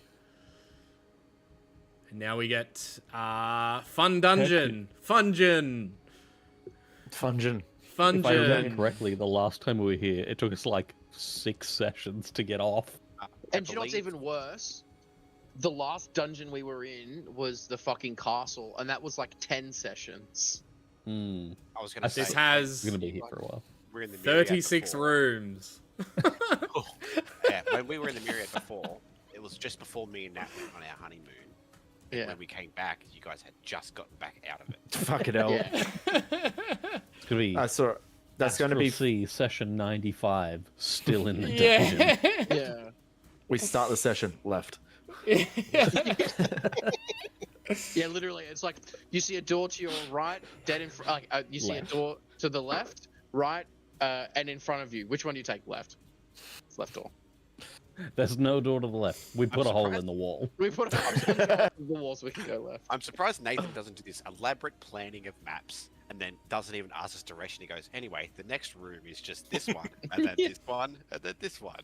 And now we get Fun Dungeon. Fungin. Fungin. If I remember Fungin. correctly, the last time we were here, it took us like 6 sessions to get off. And do you know what's even worse? The last dungeon we were in was the fucking castle, and that was like 10 sessions. Hmm. I was going to say. This has We're gonna be here for a while. We're in the Myriad 36 before. rooms. Yeah, when we were in the Myriad before, it was just before me and Nat went on our honeymoon. And Yeah. when we came back, you guys had just gotten back out of it. Fucking hell. Yeah. It's gonna be I saw That's going to be. C session 95, still in the Yeah. dungeon. Yeah. We start the session left. Yeah, literally, it's like you see a door to your right, dead in front. You see Left. a door to the left, right, and in front of you. Which one do you take? Left. It's left door. There's no door to the left. We put a hole surprised. in the wall. We put it up the wall so we can go left. I'm surprised Nathan doesn't do this elaborate planning of maps and then doesn't even ask us direction. He goes, anyway, the next room is just this one, and then this one, and then this one.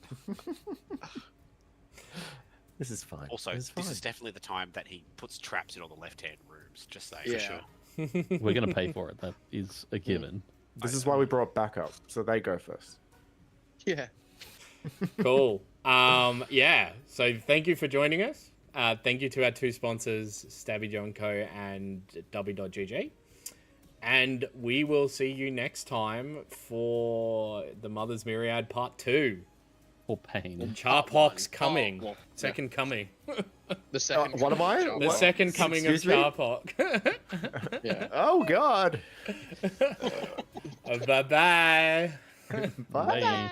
This is fine. Also, This is this fine. is definitely the time that he puts traps in all the left-hand rooms. Just saying. Yeah. For sure. We're going to pay for it. That is a given. This is why we brought backup, so they go first. Yeah. Cool. Yeah. So thank you for joining us. Thank you to our two sponsors, Stabby John Co. and W.GG. And we will see you next time for the Mother's Myriad Part 2. For pain. Charpox one. coming. Oh, well, Second coming. The second. what am I? job. The What? second coming Excuse me? of Charpox. Yeah. Oh God! Bye-bye. Bye.